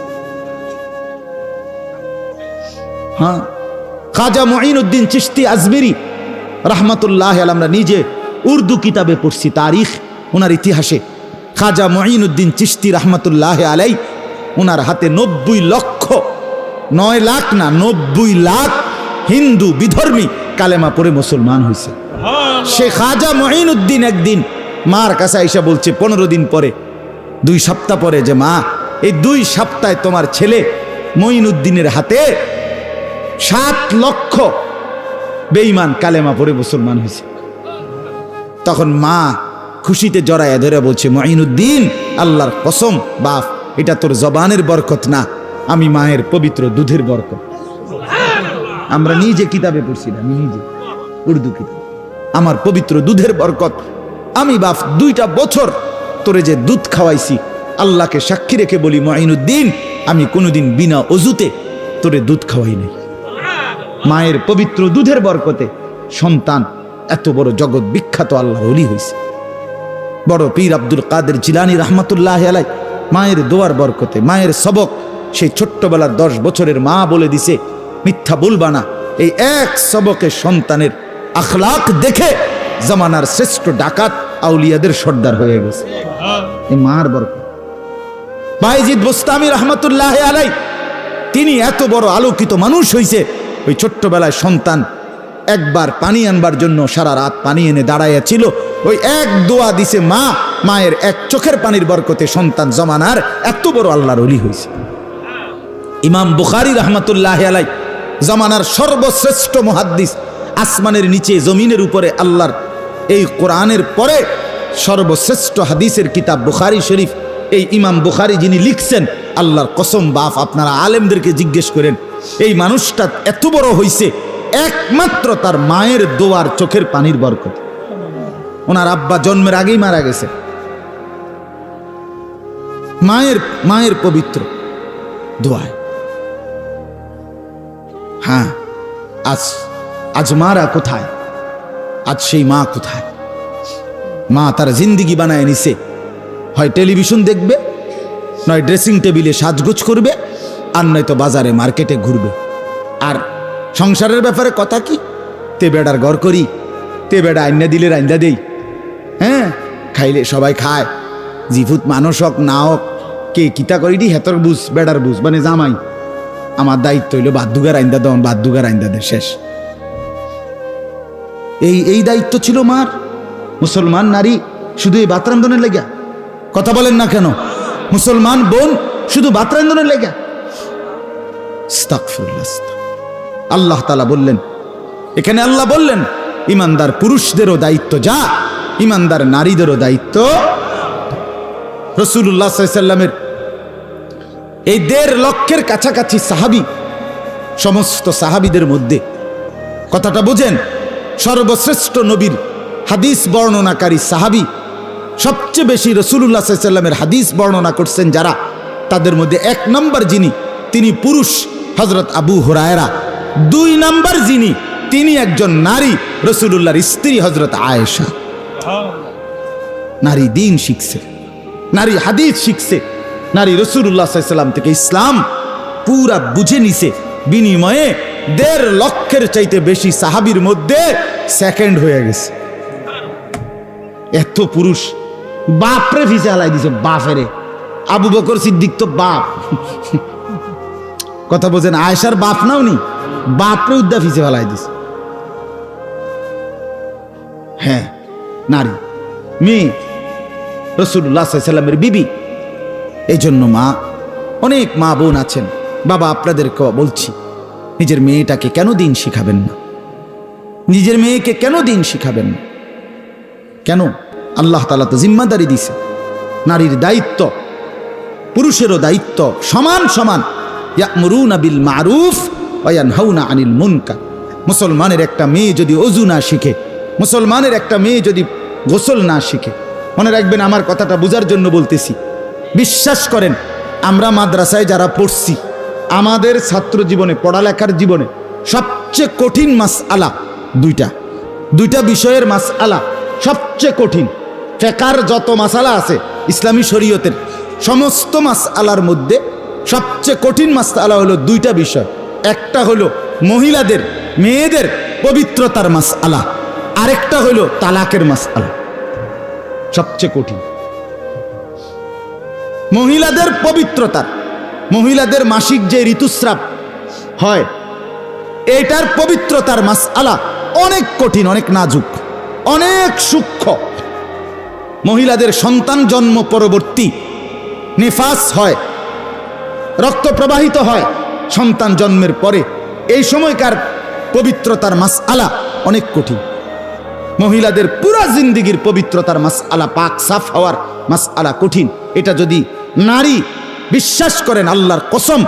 হ্যাঁ, খাজা মুঈনুদ্দিন চিশতি আজমিরি রাহমাতুল্লাহ আলাইহি, আমরা নিজে উর্দু কিতাবে পড়ছি, তারিখ ওনার ইতিহাসে খাজা মঈনুদ্দিন চিশতি রহমতুল্লাহ আলাই, ওনার হাতে 90 লক্ষ, 9 লাখ না 90 লাখ হিন্দু বিধর্মী কালেমা পড়ে মুসলমান হয়েছে। সে খাজা মঈনুদ্দিন একদিন মার কাছে আইসা বলছে 15 দিন পরে, 2 সপ্তাহ পরে, যে মা, এই 2 সপ্তাহে তোমার ছেলে মঈনুদ্দিনের হাতে 7 লক্ষ বেঈমান কালেমা পড়ে মুসলমান হয়েছে। তখন মা খুশিতে জড়ায়া ধরে বলছে, মঈনুদ্দিন, আল্লাহর কসম বাপ, এটা তোর জবানের বরকত না, আমি মায়ের পবিত্র দুধের বরকত। আমরা নিজে কিতাবে পড়ছি, আমি নিজে উর্দু কিতাব, আমার পবিত্র দুধের বরকত। আমি বাপ 2টা বছর তোরে যে দুধ খাওয়াইছি, আল্লাহকে সাক্ষী রেখে বলি মঈনুদ্দিন, আমি কোনোদিন বিনা অজুতে তোরে দুধ খাওয়াই নাই। মায়ের পবিত্র দুধের বরকতে সন্তান এত বড় জগৎ বিখ্যাত আল্লাহর ওলি হয়েছে। বড় পীর আব্দুল কাদের জিলানী রহমতুল্লাহ আলাই মায়ের দোয়ার বরকতে, মায়ের সবক সেই ছোট্টবেলার 10 বছরের মা বলে দিছে, মিথ্যা বলবা না। এই এক সবকে সন্তানের আখলাক দেখে জামানার শ্রেষ্ঠ ডাকাত আউলিয়াদের সর্দার হয়ে গেছে, এই মার বরকত। বাইজিদ বোস্তামি রহমতুল্লাহ আলাই, তিনি এত বড় আলোকিত মানুষ হইছে, ওই ছোট্টবেলায় সন্তান একবার পানি আনবার জন্য সারা রাত পানি এনে দাঁড়াইয়া ছিল, ওই এক দোয়া দিছে মা, মায়ের এক চোখের পানির বরকতে সন্তান জমানার এত বড় আল্লাহর ওলি হয়েছে। ইমাম বুখারী রহমতুল্লাহ আলাই, জমানার সর্বশ্রেষ্ঠ মুহাদ্দিস, আসমানের নিচে জমিনের উপরে আল্লাহর এই কোরআনের পরে সর্বশ্রেষ্ঠ হাদিসের কিতাব বুখারী শরীফ, এই ইমাম বুখারী যিনি লিখছেন, আল্লাহর কসম বাপ, আপনারা আলেমদেরকে জিজ্ঞেস করেন, এই মানুষটা এত বড় হইছে একমাত্র তার মায়ের দোয়ার চোখের পানির বরকত। ওনার আব্বা জন্মের আগেই মারা গেছে, মায়ের পবিত্র দোয়ায়। হ্যাঁ, আজ মারা কোথায়? আজ সেই মা কোথায়? মা তার জিন্দিগি বানায় নিছে, হয় টেলিভিশন দেখবে, নয় ড্রেসিং টেবিলে সাজগোজ করবে, আর নয়তো বাজারে মার্কেটে ঘুরবে। আর সংসারের ব্যাপারে কথা কি? তে বেড়ার ঘর করি, তে বেড়া আইনা দিলে রাইন্দা দেই, হ্যাঁ, খাইলে সবাই খায়, জিফুত মানুষ হোক না হোক, কে কিতা করি হেতর বুঝ, বেড়ার বুঝ, মানে জামাই, আমার দায়িত্ব হইল বাদ্যুগার আইন্দা দেওয়ান, বাদ্যুগার আইন্দা দে, শেষ। এই দায়িত্ব ছিল মার। মুসলমান নারী শুধু এই বাতরান্দনের লেগা, কথা বলেন না কেন? মুসলমান বোন শুধু বাতরান্দনের লেগা? আস্তাগফিরুল্লাহ। আল্লাহ তাআলা বললেন, এখানে আল্লাহ বললেন ইমানদার পুরুষদেরও দায়িত্ব যা, ইমানদার নারীদেরও দায়িত্ব। রাসূলুল্লাহ সাল্লাল্লাহু আলাইহি ওয়াসাল্লামের এই 1.5 লক্ষের কাছাকাছি সাহাবী, সমস্ত সাহাবীদের মধ্যে, কথাটা বুঝেন, সর্বশ্রেষ্ঠ নবীর হাদিস বর্ণনাকারী সাহাবী, সবচেয়ে বেশি রাসূলুল্লাহ সাল্লাল্লাহু আলাইহি ওয়াসাল্লামের হাদিস বর্ণনা করছেন যারা, তাদের মধ্যে 1 নম্বর যিনি, তিনি পুরুষ, হযরত আবু হুরায়রা। 2 নম্বর যিনি, তিনি একজন নারী, রাসূলুল্লাহর স্ত্রী হযরত আয়েশা। নারী দ্বীন শিখছে, নারী হাদিস শিখছে, নারী রাসূলুল্লাহ সাল্লাল্লাহু আলাইহি ওয়াসাল্লাম থেকে ইসলাম পুরা বুঝে নিছে। বিনিময়ে 1.5 লক্ষের চাইতে বেশি সাহাবীর মধ্যে সেকেন্ড হয়ে গেছে। এত পুরুষ বাপরে ভিজে হালাই দিছে, বাপেরে। আবু বকর সিদ্দিক তো বাপ, কথা বোঝেন, আয়েশার বাপ নাও নি, বাপরে উদ্দা ভিজে হালাই দিছে। হ্যাঁ, নারী, মেয়ে, রাসূলুল্লাহ সাল্লাল্লাহু আলাইহি ওয়াসাল্লামের বিবি। এই জন্য মা, অনেক মা বোন আছেন, বাবা আপনাদেরকে বলছি, নিজের মেয়েটাকে কেন দিন শিখাবেন না? নিজের মেয়েকে কেন দিন শিখাবেন না? কেন? আল্লাহ তাআলা তো জিম্মাদারি দিছে, নারীর দায়িত্ব পুরুষেরও দায়িত্ব সমান সমান। ইয়ামুরুনা বিল মারুফ ওয়া ইয়ানহাউনা আনিল মুনকার। মুসলমানের একটা মেয়ে যদি ওযু না শিখে, মুসলমানের একটা মেয়ে যদি গোসল না শিখে, মনে রাখবেন, আমার কথাটা বোঝার জন্য বলতেছি, বিশ্বাস করেন, আমরা মাদ্রাসায় যারা পড়ছি, আমাদের ছাত্র জীবনে, পড়ালেখার জীবনে সবচেয়ে কঠিন মাসআলা দুইটা বিষয়ের মাসআলা সবচেয়ে কঠিন। ফিকহের যত মাসালা আছে ইসলামী শরীয়তের সমস্ত মাসআলার মধ্যে সবচেয়ে কঠিন মাসআলা হলো 2টা বিষয়। একটা হলো মহিলাদের, মেয়েদের পবিত্রতার মাসআলা, আরেকটা হইল তালাকের মাসআলা, সবচেয়ে কঠিন। মহিলাদের পবিত্রতার, মহিলাদের মাসিক যে ঋতুস্রাব হয় এটার পবিত্রতার মাসআলা অনেক কঠিন, অনেক নাজুক, অনেক সূক্ষ্ম। মহিলাদের সন্তান জন্ম পরবর্তী নিফাস হয়, রক্ত প্রবাহিত হয় সন্তান জন্মের পরে, এই সময়কার পবিত্রতার মাসআলা অনেক কঠিন। মহিলাদের পুরা জিন্দিগির পবিত্রতার মাসআলা, পাক সাফ হওয়ার মাসআলা কঠিন। এটা যদি নারী বিশ্বাস করেন, আল্লাহর কসম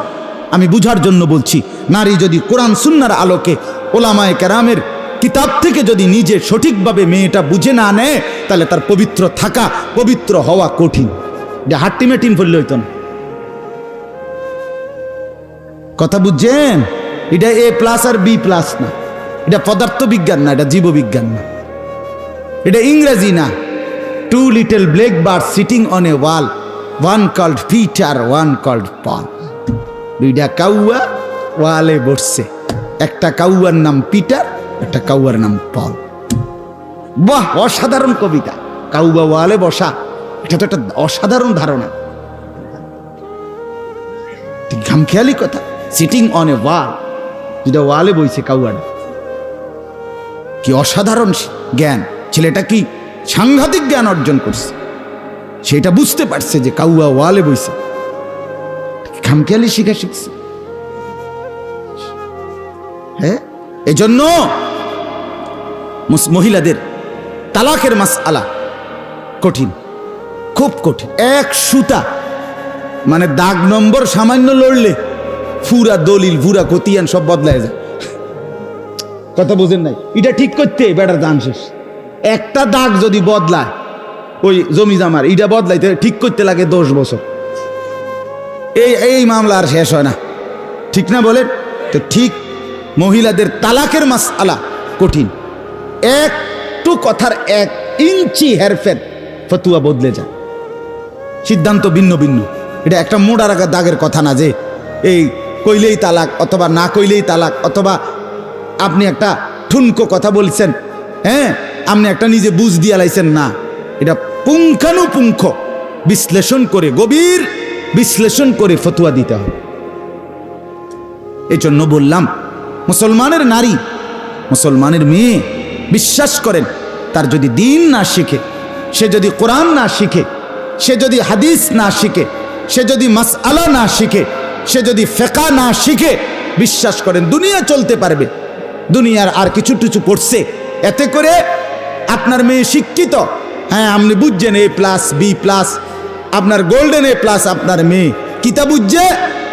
আমি বুঝার জন্য বলছি, নারী যদি কোরআন সুন্নাহর আলোকে ওলামায়ে কেরামের কিতাব থেকে যদি নিজে সঠিকভাবে মেয়েটা বুঝে না নেয়, তাহলে তার পবিত্র থাকা, পবিত্র হওয়া কঠিন। যে হাট্টিমেটিন ফেললে হইতো না। কথা বুঝছেন? এটা A+ আর B+ না, এটা পদার্থ বিজ্ঞান না, এটা জীববিজ্ঞান না, এটা ইংরেজি না। 2 little black birds sitting on a wall, one called Peter, one called Paul. দুইটা কাউয়া ওয়ালে বসছে, একটা কাউয়ার নাম পিটার, একটা কাউয়ার নাম পল। বাহ, অসাধারণ কবিতা। কাউয়া ওয়ালে বসা, এটা তো একটা অসাধারণ ধারণা, খামখেয়ালি কথা। সিটিং অন এ ওয়াল, যেটা ওয়ালে বইছে কাউয়াটা, কি অসাধারণ জ্ঞান। ছেলেটা কি সাংঘাতিক জ্ঞান অর্জন করছে, সেটা বুঝতে পারছে যে কাউয়া ওয়ালে বইছে, খামখেয়ালি শিখা শিখছে। হ্যাঁ, এজন্য মহিলাদের তালাকের মাসআলা কঠিন, খুব কঠিন। এক সুতা মানে দাগ নম্বর সামান্য লড়লে পুরা দলিল, পুরা খতিয়ান সব বদলায় যায়। কথা বুঝেন নাই? এটা ঠিক করতে বেটার দান শেষ। একটা দাগ যদি বদলায়, ওই জমি জামার এটা বদলাইতে ঠিক করতে লাগে 10 বছর। এই মামলা আর শেষ হয় না, ঠিক না বলেন? তো ঠিক মহিলাদের তালাকের মাসআলা কঠিন। একটু কথার 1 ইঞ্চি হেরফের ফতুয়া বদলে যায়, সিদ্ধান্ত ভিন্ন ভিন্ন। এটা একটা মোটা রাখা দাগের কথা না যে এই কইলেই তালাক অথবা না কইলেই তালাক, অথবা আপনি একটা ঠুনকো কথা বলছেন, হ্যাঁ আপনি একটা নিজে বুঝ দিয়া লাইছেন না। এটা পুঙ্খানুপুঙ্খ বিশ্লেষণ করে, গভীর বিশ্লেষণ করে ফতুয়া দিতে হবে। এই জন্য বললাম, মুসলমানের নারী, মুসলমানের মেয়ে বিশ্বাস করেন, তার যদি দিন না শিখে, সে যদি কোরআন না শিখে, সে যদি হাদিস না শিখে, সে যদি মাসআলা না শিখে, সে যদি ফিকহ না শিখে, বিশ্বাস করেন দুনিয়া চলতে পারবে। দুনিয়ার আর কিছু টুচু পড়ছে, এতে করে আপনার মেয়ে শিক্ষিত, হ্যাঁ আপনি বুঝছেন A+, B+, আপনার গোল্ডেন A+, আপনার মেয়ে কিতা বুঝছে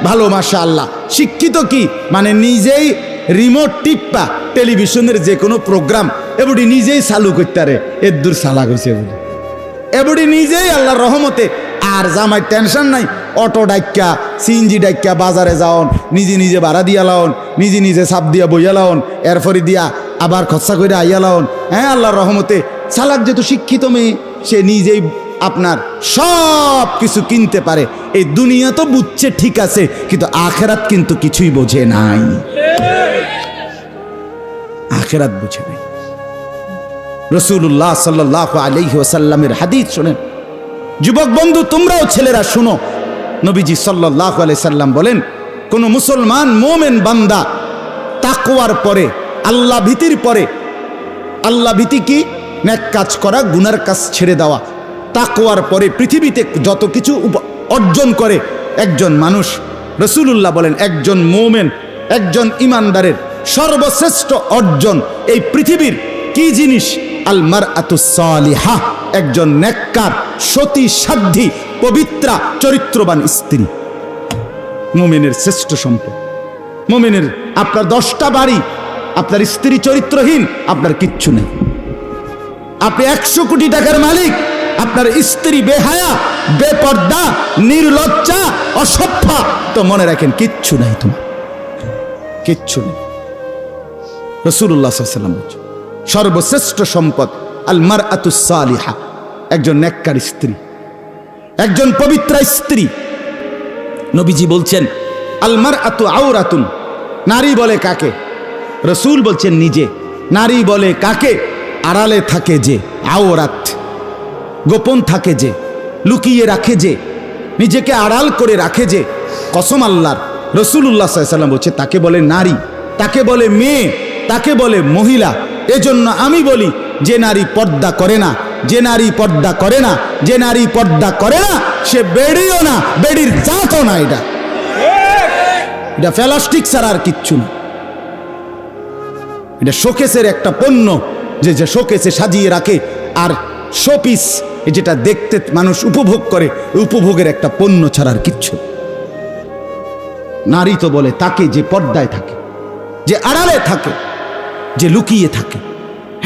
ভালো, মাশাআল্লাহ। শিক্ষিত কি মানে নিজেই রিমোট টিপ্পা টেলিভিশনের যে কোনো প্রোগ্রাম এবডি নিজেই চালু করতে পারে, এর দূর চালাক হয়েছে বলে এবডি নিজেই আল্লাহর রহমতে। আর জামাই টেনশন নাই, অটো ডাক্কা, সিএনজি ডাক্কা বাজারে যাওন, নিজে নিজে ভাড়া দিয়া লাওন, নিজে নিজে সাপ দিয়া বইয়া লাওন, এরপরে দিয়া আবার খরচা করে আইয়া লাওন। হ্যাঁ, আল্লাহর রহমতে চালাক যেহেতু শিক্ষিত মেয়ে, সে নিজেই আপনার সব কিছু কিনতে পারে। এই দুনিয়া তো বুঝছে ঠিক আছে, কিন্তু আখেরাত কিন্তু কিছুই বোঝে নাই, আখেরাত বুঝে নাই। রাসূলুল্লাহ সাল্লাল্লাহু আলাইহি ওয়াসাল্লামের হাদিস শুনেন, যুবক বন্ধু তোমরাও ছেলেরা শুনো। নবীজি সাল্লাল্লাহু আলাইহি সাল্লাম বলেন, কোন মুসলমান মুমিন বান্দা তাকওয়ার পরে, আল্লাহ ভীতির পরে, আল্লাহ ভীতি কি? নেক কাজ করা, গুনার কাজ ছেড়ে দেওয়া। তাকওয়ার পরে পৃথিবীতে যত কিছু অর্জন করে একজন মানুষ, রাসূলুল্লাহ বলেন একজন মুমিন, একজন ইমানদারের সর্বশ্রেষ্ঠ অর্জন এই পৃথিবীর কি জিনিস? আল মারআতুস সালিহা, একজন নেককার, সতী, সাধ্বী, পবিত্রা, চরিত্রবান স্ত্রী। মুমিনের শ্রেষ্ঠ সম্পদ। মুমিনের আপনার 10টা বাড়ি, আপনার স্ত্রী চরিত্রহীন, আপনার কিচ্ছু নেই। আপনি 100 কোটি টাকার মালিক, আপনার স্ত্রী বেহায়া, বেপর্দা, নির্লজ্জা, অসভ্যা, তো মনে রাখেন কিচ্ছু নাই, তোমার কিচ্ছু নেই। রাসূলুল্লাহ সাল্লাল্লাহু আলাইহি ওয়াসাল্লাম বলেছেন সর্বশ্রেষ্ঠ সম্পদ আল মারআতুস সালিহা, একজন নেককার স্ত্রী, একজন পবিত্র স্ত্রী। নবীজি বলছেন আল মারআতু আওরাতুন, নারী বলে কাকে? রাসূল বলছেন নিজে। নারী বলে কাকে? আড়ালে থাকে যে, আওরাত গোপন থাকে যে, লুকিয়ে রাখে যে, নিজেকে আড়াল করে রাখে যে, কসম আল্লাহর, রাসূলুল্লাহ সাল্লাল্লাহু আলাইহি ওয়াসাল্লাম বলছে তাকে বলে নারী, তাকে বলে মেয়ে, তাকে বলে মহিলা। এজন্য আমি বলি, যে নারী পর্দা করে না, যে নারী পর্দা করে না, যে নারী পর্দা করে না, সে বেড়িও না, বেড়ির জাতও না। এটা প্লাস্টিক ছাড়া আর কিচ্ছু না। এটা শোকেসের একটা পণ্য, যে যে শোকেসে সাজিয়ে রাখে, আর শোপিস যেটা দেখতে মানুষ উপভোগ করে, উপভোগের একটা পণ্য ছাড়া আর কিচ্ছু। নারী তো বলে তাকে যে পর্দায় থাকে, যে আড়ালে থাকে, যে লুকিয়ে থাকে।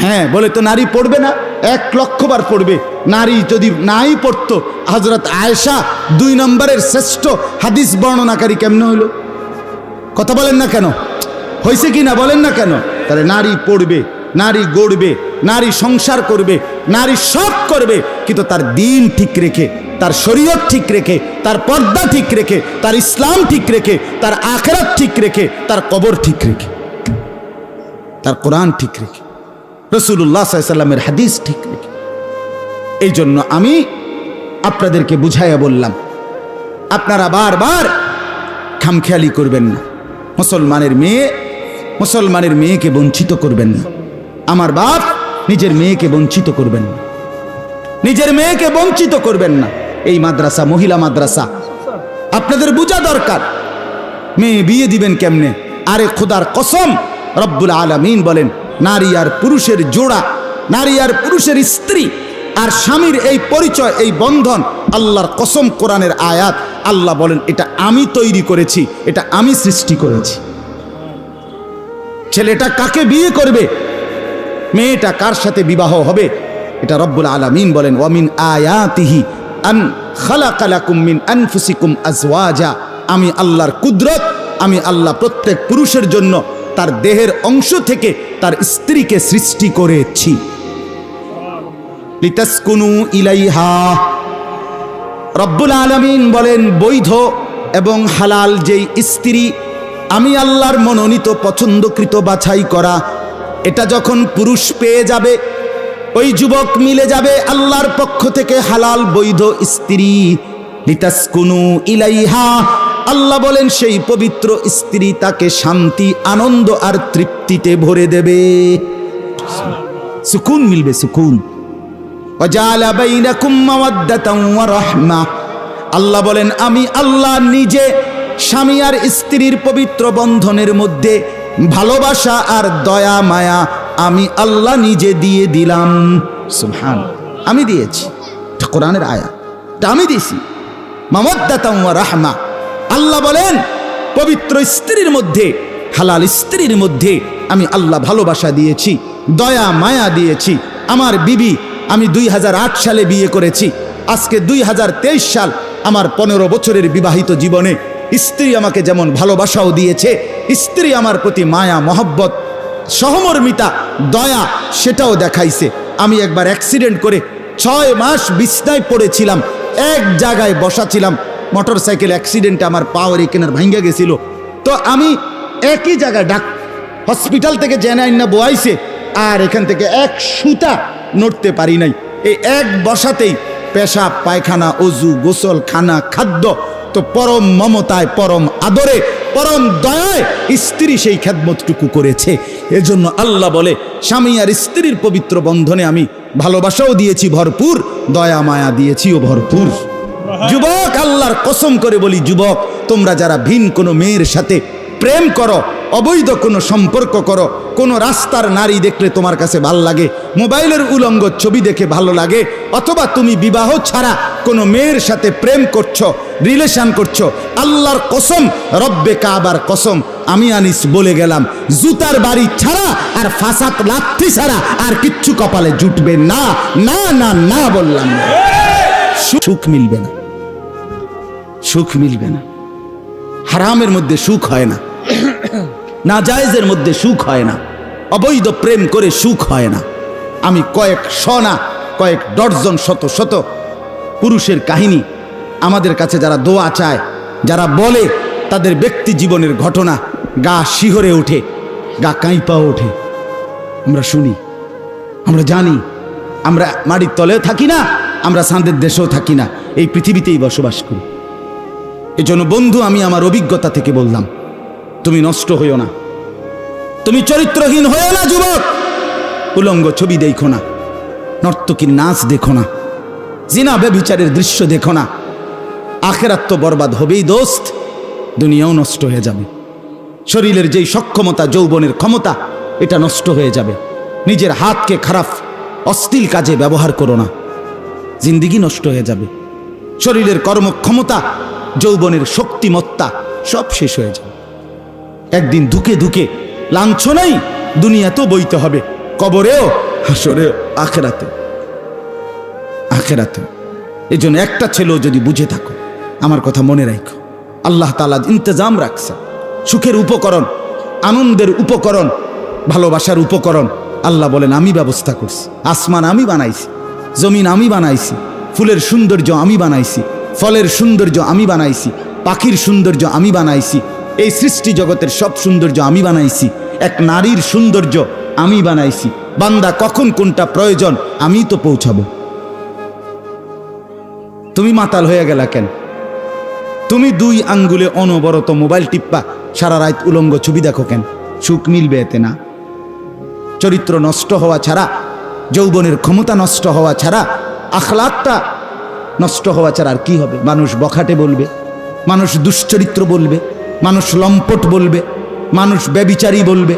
হ্যাঁ, বলে তো নারী পড়বে না, 1,00,000 বার পড়বে। নারী যদি নাই পড়তো, হযরত আয়েশা 2 নম্বরের শ্রেষ্ঠ হাদিস বর্ণনাকারী কেমনে হইল? কথা বলেন না কেন? হয়েছে কি না বলেন না কেন? তাহলে নারী পড়বে, নারী গড়বে, নারী সংসার করবে, নারী সব করবে, কিন্তু তার দিন ঠিক রেখে, তার শরীয়ত ঠিক রেখে, তার পর্দা ঠিক রেখে, তার ইসলাম ঠিক রেখে, তার আখিরাত ঠিক রেখে, তার কবর ঠিক রেখে, তার কোরআন ঠিক রেখে, রাসূলুল্লাহ সাল্লাল্লাহু আলাইহি ওয়াসাল্লামের হাদিস ঠিক রেখে। এই জন্য আমি আপনাদেরকে বুঝাইয়া বললাম, আপনারা বারবার খামখেয়ালি করবেন না। মুসলমানের মেয়েকে বঞ্চিত করবেন না। আমার বাপ নিজের মেয়েকে বঞ্চিত করবেন না, নিজের মেয়েকে বঞ্চিত করবেন না। এই মাদ্রাসা মহিলা মাদ্রাসা, আপনাদের বোঝা দরকার। মেয়ে বিয়ে দিবেন কেমনে? আরে খোদার কসম, রব্বুল আলামিন বলেন, নারী আর পুরুষের জোড়া, নারী আর পুরুষের স্ত্রী আর স্বামীর এই পরিচয়, এই বন্ধন, আল্লাহর কসম, কোরআনের আয়াত, আল্লাহ বলেন এটা আমি তৈরি করেছি, এটা আমি সৃষ্টি করেছি। ছেলেটা কাকে বিয়ে করবে, মেয়েটা কার সাথে বিবাহ হবে, এটা রব্বুল আলামিন বলেন, ওয়ামিন আয়াতিহি আন খালাকা লাকুম মিন আনফুসিকুম আজওয়াজা। আমি আল্লাহর কুদরত, আমি আল্লাহ প্রত্যেক পুরুষের জন্য তার দেহের অংশ থেকে তার স্ত্রীকে সৃষ্টি করেছি। লিতাসকুনু ইলাইহা। রব্বুল আলামিন বলেন, বৈধ এবং হালাল যেই স্ত্রী আমি আল্লাহর মনোনীত পছন্দকৃত বাছাই করা, এটা যখন পুরুষ পেয়ে যাবে, ওই যুবক মিলে যাবে আল্লাহর পক্ষ থেকে হালাল বৈধ স্ত্রী। লিতাসকুনু ইলাইহা, আল্লাহ বলেন সেই পবিত্র স্ত্রী তাকে শান্তি, আনন্দ আর তৃপ্তিতে ভরে দেবে, সুকুন মিলবে, সুকুন। ওয়াজালা বাইনাকুম মাওয়াদ্দাতান ওয়া রাহমা। আল্লাহ বলেন আমি আল্লাহ নিজে স্বামী আর স্ত্রীর পবিত্র বন্ধনের মধ্যে ভালোবাসা আর দয়া মায়া আমি আল্লাহ নিজে দিয়ে দিলাম। সুবহান, আমি দিয়েছি, কোরআনের আয়াত, এটা আমি দিয়েছি। মাওয়াদ্দাতান ওয়া রাহমা, আল্লাহ বলেন পবিত্র স্ত্রীর মধ্যে, হালাল স্ত্রীর মধ্যে আমি আল্লাহ ভালোবাসা দিয়েছি, দয়া মায়া দিয়েছি। আমার বিবি, আমি 2008 সালে বিয়ে করেছি, আজকে 2023 সাল, আমার 15 বছরের বিবাহিত জীবনে স্ত্রী আমাকে যেমন ভালোবাসাও দিয়েছে, স্ত্রী আমার প্রতি মায়া মহব্বত সহমর্মিতা দয়া সেটাও দেখাইছে। আমি একবার অ্যাক্সিডেন্ট করে 6 মাস বিছনায় পড়েছিলাম, এক জায়গায় বসা ছিলাম, মোটর সাইকেল অ্যাক্সিডেন্টে আমার পাওয়ার এখানে ভাঙ্গা গেছিল। তো আমি একই জায়গায় হসপিটাল থেকে জেনাইন না বয়াইছে, আর এখান থেকে এক সুতা নড়তে পারি নাই। এই এক বসাতেই পেশাব, পায়খানা, অজু, গোসল, খানা, খাদ্য। তো পরম মমতায়, পরম আদরে, পরম দয়ায় স্ত্রী সেই খেদমতটুকু করেছে। এজন্য আল্লাহ বলে স্বামী আর স্ত্রীর পবিত্র বন্ধনে আমি ভালোবাসাও দিয়েছি ভরপুর, দয়া মায়া দিয়েছিও ভরপুর। যুবক, আল্লাহর কসম করে বলি, যুবক তোমরা যারা ভিন কোনো মেয়ের সাথে প্রেম করো, অবৈধ কোনো সম্পর্ক করো, কোনো রাস্তার নারী দেখলে তোমার কাছে ভালো লাগে, মোবাইলের উলঙ্গ ছবি দেখে ভালো লাগে, অথবা তুমি বিবাহ ছাড়া কোনো মেয়ের সাথে প্রেম করছো, রিলেশন করছো, আল্লাহর কসম, রব্বে কাবার কসম, আমি আনিস বলে গেলাম, জুতার বাড়ি ছাড়া আর ফাসাদ লাথি ছাড়া আর কিচ্ছু কপালে জুটবে না, না না না বললাম। সুখ মিলবে না, সুখ মিলবে না। হারামের মধ্যে সুখ হয় না, নাজায়েজের মধ্যে সুখ হয় না, অবৈধ প্রেম করে সুখ হয় না। আমি কয়েক ডজন শত শত পুরুষের কাহিনী আমাদের কাছে যারা দোয়া চায়, যারা বলে তাদের ব্যক্তি জীবনের ঘটনা, গা শিহরে ওঠে, গা কাঁইপা ওঠে, আমরা শুনি। আমরা জানি আমরা মাটির তলেও থাকি না, আমরা চাঁদের দেশেও থাকি না, এই পৃথিবীতেই বসবাস করি। এজন্য বন্ধু, আমি আমার অভিজ্ঞতা থেকে বললাম, তুমি নষ্ট হইও না, তুমি চরিত্রহীন হইও না যুবক। উলঙ্গ ছবি দেখো না, নর্তকীর নাচ দেখো না, জিনা ব্যভিচারের দৃশ্য দেখো না। আখেরাত তো বরবাদ হবেই দোস্ত, দুনিয়াও নষ্ট হয়ে যাবে। শরীরের যেই সক্ষমতা, যৌবনের ক্ষমতা, এটা নষ্ট হয়ে যাবে। নিজের হাতকে খারাপ অশ্লীল কাজে ব্যবহার করো না, জিন্দিগি নষ্ট হয়ে যাবে। শরীরের কর্মক্ষমতা, যৌবনের শক্তিমত্তা সব শেষ হয়ে যাবে। একদিন ধুকে ধুকে লাঞ্ছনাই দুনিয়াতেও বইতে হবে, কবরেও, হাসরেও, আখেরাতে। এই জন্য একটা ছেলেও যদি বুঝে থাকো, আমার কথা মনে রাখো, আল্লাহ তাআলা ইন্তজাম রাখছে সুখের উপকরণ, আনন্দের উপকরণ, ভালোবাসার উপকরণ। আল্লাহ বলেন আমি ব্যবস্থা করছি, আসমান আমি বানাইছি, জমিন আমি বানাইছি, ফুলের সৌন্দর্য আমি বানাইছি, ফলের সৌন্দর্য আমি বানাইছি, পাখির সৌন্দর্য আমি বানাইছি, এই সৃষ্টি জগতের সব সৌন্দর্য আমি বানাইছি, এক নারীর সৌন্দর্য আমি বানাইছি। বান্দা কখন কোনটা প্রয়োজন আমি তো পৌঁছাবো। তুমি মাতাল হয়ে গেলা কেন? তুমি 2 আঙ্গুলে অনবরত মোবাইল টিপ্পা সারা রাত উলঙ্গ ছবি দেখো কেন? সুখ মিলবে এতে না। চরিত্র নষ্ট হওয়া ছাড়া, যৌবনের ক্ষমতা নষ্ট হওয়া ছাড়া, আখলাকটা নষ্ট হওয়া ছাড়া আর কি হবে? মানুষ বখাটে বলবে, মানুষ দুশ্চরিত্র বলবে, মানুষ লম্পট বলবে, মানুষ ব্যভিচারী বলবে,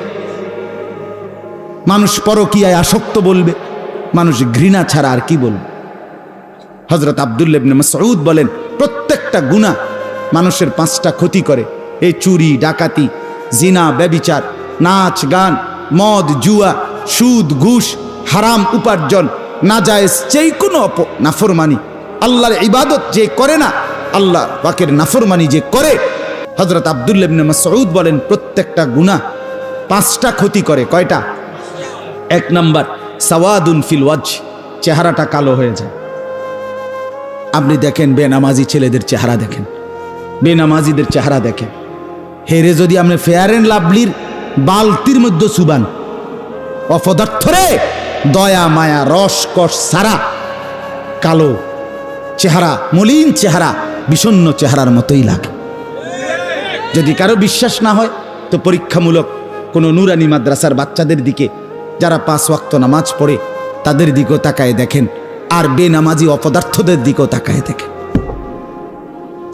মানুষ পরকীয়ায় আসক্ত বলবে, মানুষ ঘৃণা ছাড়া আর কি বলবে? হযরত আব্দুল্লাহ ইবনে মাসউদ বলেন, প্রত্যেকটা গুনাহ মানুষের 5টা ক্ষতি করে। এই চুরি, ডাকাতি, জিনা, ব্যভিচার, নাচ গান, মদ, জুয়া, সুদ, ঘুষ, হারাম উপার্জন, নাজায়েজ যে কোনো নাফরমানি, আল্লাহর ইবাদত যে করে না, আল্লাহ পাকের নাফরমানি যে করে, হযরত আব্দুল্লাহ ইবনে মাসউদ বলেন প্রত্যেকটা গুনাহ 5টা ক্ষতি করে। কয়টা? 1 নাম্বার সাওয়াদুন ফিল ওয়াজহ, চেহারাটা কালো হয়ে যায়। আপনি দেখেন বেনামাজি ছেলেদের চেহারা দেখেন, বেনামাজিদের চেহারা দেখেন, হেরে যদি আপনি ফেয়ার অ্যান্ড লাভলির বালতির মধ্যে সুবান, অপদার্থরে দয়া মায়া রস কষ সারা কালো চেহারা, মলিন চেহারা, বিষণ্ণ চেহারার মতোই লাগে। যদি কারো বিশ্বাস না হয় তো পরীক্ষামূলক কোনো নুরানি মাদ্রাসার বাচ্চাদের দিকে, যারা 5 ওয়াক্ত নামাজ পড়ে তাদের দিকেও তাকায় দেখেন, আর বেনামাজি অপদার্থদের দিকেও তাকায় দেখেন।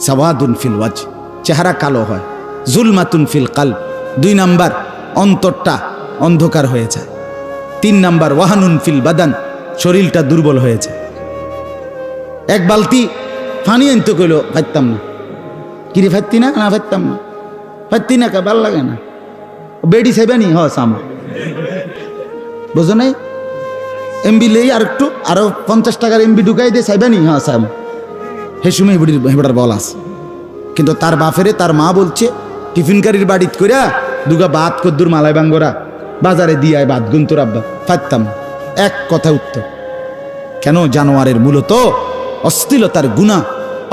সাওয়াদুন ফিল ওয়াজহ, চেহারা কালো হয়। জুলমাতুন ফিল কলব, 2 নাম্বার অন্তরটা অন্ধকার হয়ে যায়। 3 নাম্বার ওয়াহানুন ফিল বাদান, শরীরটা দুর্বল হয়ে যায়। 1 বালতি পানি আনতে কইলো ফাইতাম না, কিরে ফাইতি না? না ফাইতাম না। ফাইতি না কা? ভাল লাগে না। বেডি সাইবানি হ সাম, বুঝো নাই? এমবি লেই আর একটু আরো 50 টাকার এমবি ঢুকাই দিয়ে সাইবানি হ সাম, হে সময় হেবড়ার বল আছে। কিন্তু তার বাফেরে তার মা বলছে টিফিনকারীর বাড়িত কইরা 2 ভাত কদ্দুর মালাই বাঙ্গরা বাজারে দিয়ে আয়, ভাত গুনতর আব্বা। ফাইতাম না। 1 কথা উত্তর। কেন? জানোয়ারের মূলত অশ্লীলতার গুনাহ,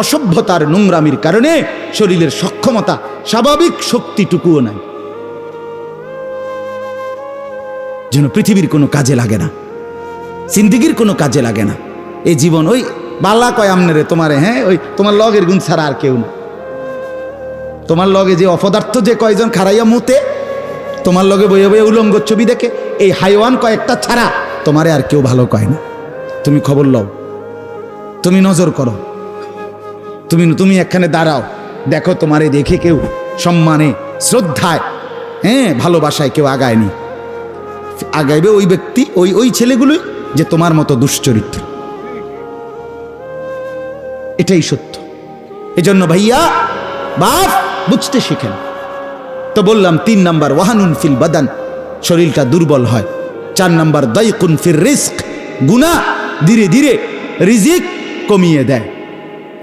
অসভ্যতার নোংরামির কারণে শরীরের সক্ষমতা, স্বাভাবিক শক্তিটুকুও নাই, যেন পৃথিবীর কোনো কাজে লাগে না, জিন্দেগির কোনো কাজে লাগে না। এই জীবন ওই বাল্লা কয় আমনেরে তোমারে, হ্যাঁ ওই তোমার লগের গুণ ছাড়া আর কেউ না। তোমার লগে যে অপদার্থ যে কয়জন খারাইয়া মুতে, তোমার লগে বইয়ে বইয়ে উলঙ্গ ছবি দেখে, এই হাইওয়ান কয়েকটা ছাড়া তোমারে আর কেউ ভালো কয় না। তুমি খবর লও, তুমি নজর করো, তুমি একখানে দাঁড়াও, দেখো তোমারে দেখে কেউ সম্মানে, শ্রদ্ধায়, হ্যাঁ ভালোবাসায় কেউ আগায়নি। আগাইবে ওই ব্যক্তি, ওই ছেলেগুলোই যে তোমার মতো দুশ্চরিত্র। এটাই সত্য। এজন্য ভাইয়া বাপ বুঝতে শিখেন। তো বললাম 3 নাম্বার ওয়াহানুন ফিল বাদান, শরীরটা দুর্বল হয়। 4 নাম্বার দাইকুন ফির রিজক, গুনাহ ধীরে ধীরে রিজিক কমিয়ে দেয়,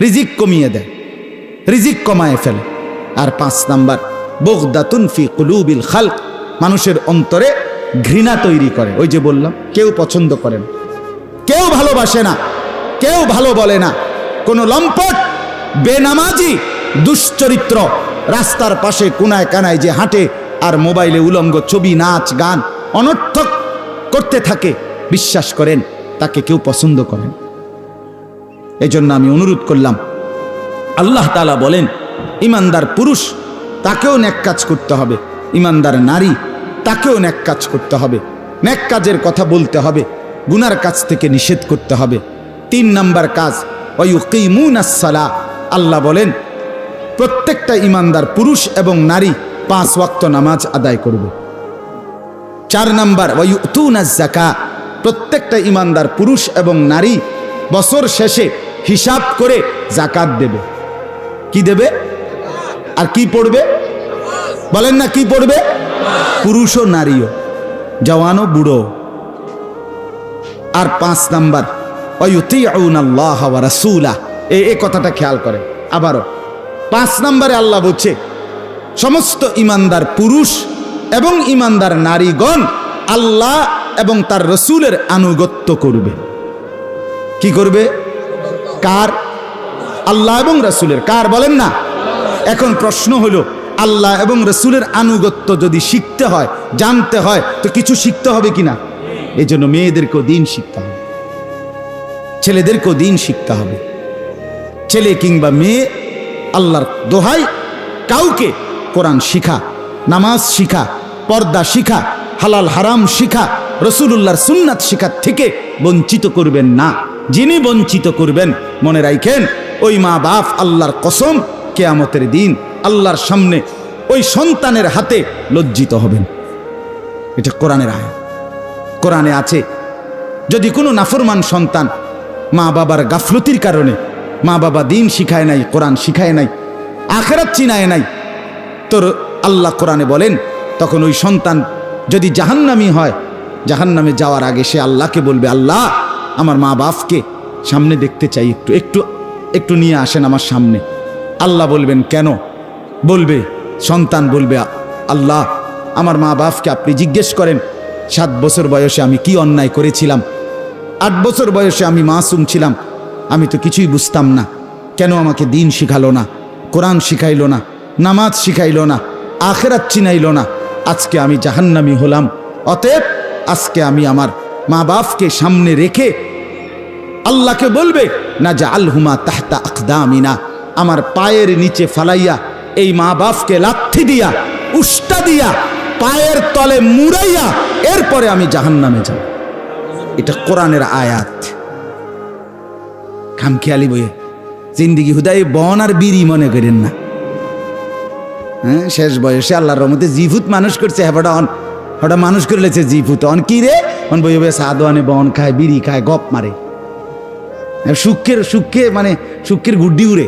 রিজিক কমিয়ে দেয়, রিজিক কমায় ফেলে। আর 5 নাম্বার বুগদাতুন ফি কুলুবিল খালক, মানুষের অন্তরে ঘৃণা তৈরি করে। ওই যে বললাম, কেউ পছন্দ করে না, কেউ ভালোবাসে না, কেউ ভালো বলে না। কোন লম্পট, বেনামাজি, দুশ্চরিত্র রাস্তার পাশে কোনায় কানায় যে হাঁটে আর মোবাইলে উলঙ্গ ছবি, নাচ গান অনর্থক করতে থাকে, বিশ্বাস করেন তাকে কেউ পছন্দ করেন। এই জন্য আমি অনুরোধ করলাম, আল্লাহ তাআলা বলেন ইমানদার পুরুষ তাকেও নেক কাজ করতে হবে, ইমানদার নারী তাকেও নেক কাজ করতে হবে, নেক কাজের কথা বলতে হবে, গুনার কাজ থেকে নিষেধ করতে হবে। 3 নাম্বার কাজ ওয়ায়ুকিমুনাস সালাহ, আল্লাহ বলেন প্রত্যেকটা ইমানদার পুরুষ এবং নারী 5 ওয়াক্ত নামাজ আদায় করবে। 4 নাম্বার ওয়ায়ুতুনাজ যাকাত, প্রত্যেকটা ইমানদার পুরুষ এবং নারী বছর শেষে হিসাব করে যাকাত দেবে। কি দেবে? আর কি পড়বে? বলেন না কি পড়বে? পুরুষ ও নারীও, জওয়ান ও বুড়ো। আর 5 নাম্বার ওয়ায়ুতিউনাল্লাহ ওয়া রাসূলাহ, এই কথাটা খেয়াল করেন। আবারও 5 নম্বরে আল্লাহ বলছে সমস্ত ইমানদার পুরুষ এবং ইমানদার নারীগণ আল্লাহ এবং তার রসুলের আনুগত্য করবে। কি করবে? কার? আল্লাহ এবং রসুলের। কার বলেন না? এখন প্রশ্ন হলো, আল্লাহ এবং রসুলের আনুগত্য যদি শিখতে হয়, জানতে হয়, তো কিছু শিখতে হবে কিনা? এই জন্য মেয়েদেরকেও দিন শিখতে হবে, ছেলেদেরকেও দিন শিখতে হবে। ছেলে কিংবা মেয়ে, আল্লাহর দোহাই কাউকে কোরআন শিখা, নামাজ শিখা, পর্দা শিখা, হালাল হারাম শিখা, রসুলুল্লাহর সুন্নাত শিখার থেকে বঞ্চিত করবেন না। যিনি বঞ্চিত করবেন, মনে রাখেন ওই মা বাপ আল্লাহর কসম কিয়ামতের দিন আল্লাহর সামনে ওই সন্তানের হাতে লজ্জিত হবেন। এটা কোরআনের আয়াত, কোরআনে আছে। যদি কোনো নাফরমান সন্তান মা বাবার গাফলতির কারণে, মা বাবা দিন শিখায় নাই, কোরআন শিখায় নাই, আখিরাত চিনায় নাই, তোর আল্লাহ কোরআনে বলেন তখন ওই সন্তান যদি জাহান্নামী হয়, জাহান্নামে যাওয়ার আগে সে আল্লাহকে বলবে, আল্লাহ আমার মা বাপকে সামনে দেখতে চাই, একটু একটু একটু নিয়ে আসেন আমার সামনে। আল্লাহ বলবেন কেন? বলবে সন্তান বলবে, আল্লাহ আমার মা বাপকে আপনি জিজ্ঞেস করেন 7 বছর বয়সে আমি কি অন্যায় করেছিলাম, 8 বছর বয়সে আমি মাসুম ছিলাম, আমি তো কিছুই বুঝতাম না, কেন আমাকে দিন শিখালো না, কোরআন শিখাইলো না, নামাজ শিখাইলো না, আখিরাত চিনাইলো না, আজকে আমি জাহান্নামী হলাম। অতএব আজকে আমি আমার মা বাপকে সামনে রেখে আল্লাহকে বলবে না জাআলহুমা তাহতা আকদামিনা, আমার পায়ের নিচে ফালাইয়া এই মা বাপকে লাথি দিয়া, উষ্টা দিয়া, পায়ের তলে মুড়াইয়া এরপরে আমি জাহান্নামে যাব। এটা কোরআনের আয়াত। খামখেয়ালি বইয়ে জিন্দিগি হুদাই বন আর বিড়ি মনে করেন না। হ্যাঁ, শেষ বয়সে আল্লাহর রহমতে জিভুত মানুষ করছে, হ্যাঁ হঠাৎ মানুষ করে লেছে জিভুত। অন কি রে? অন বই বই সাদওয়ানে বন খায়, বিড়ি খায়, গপ মারে, সুখের মানে সুখের গুড্ডি উড়ে।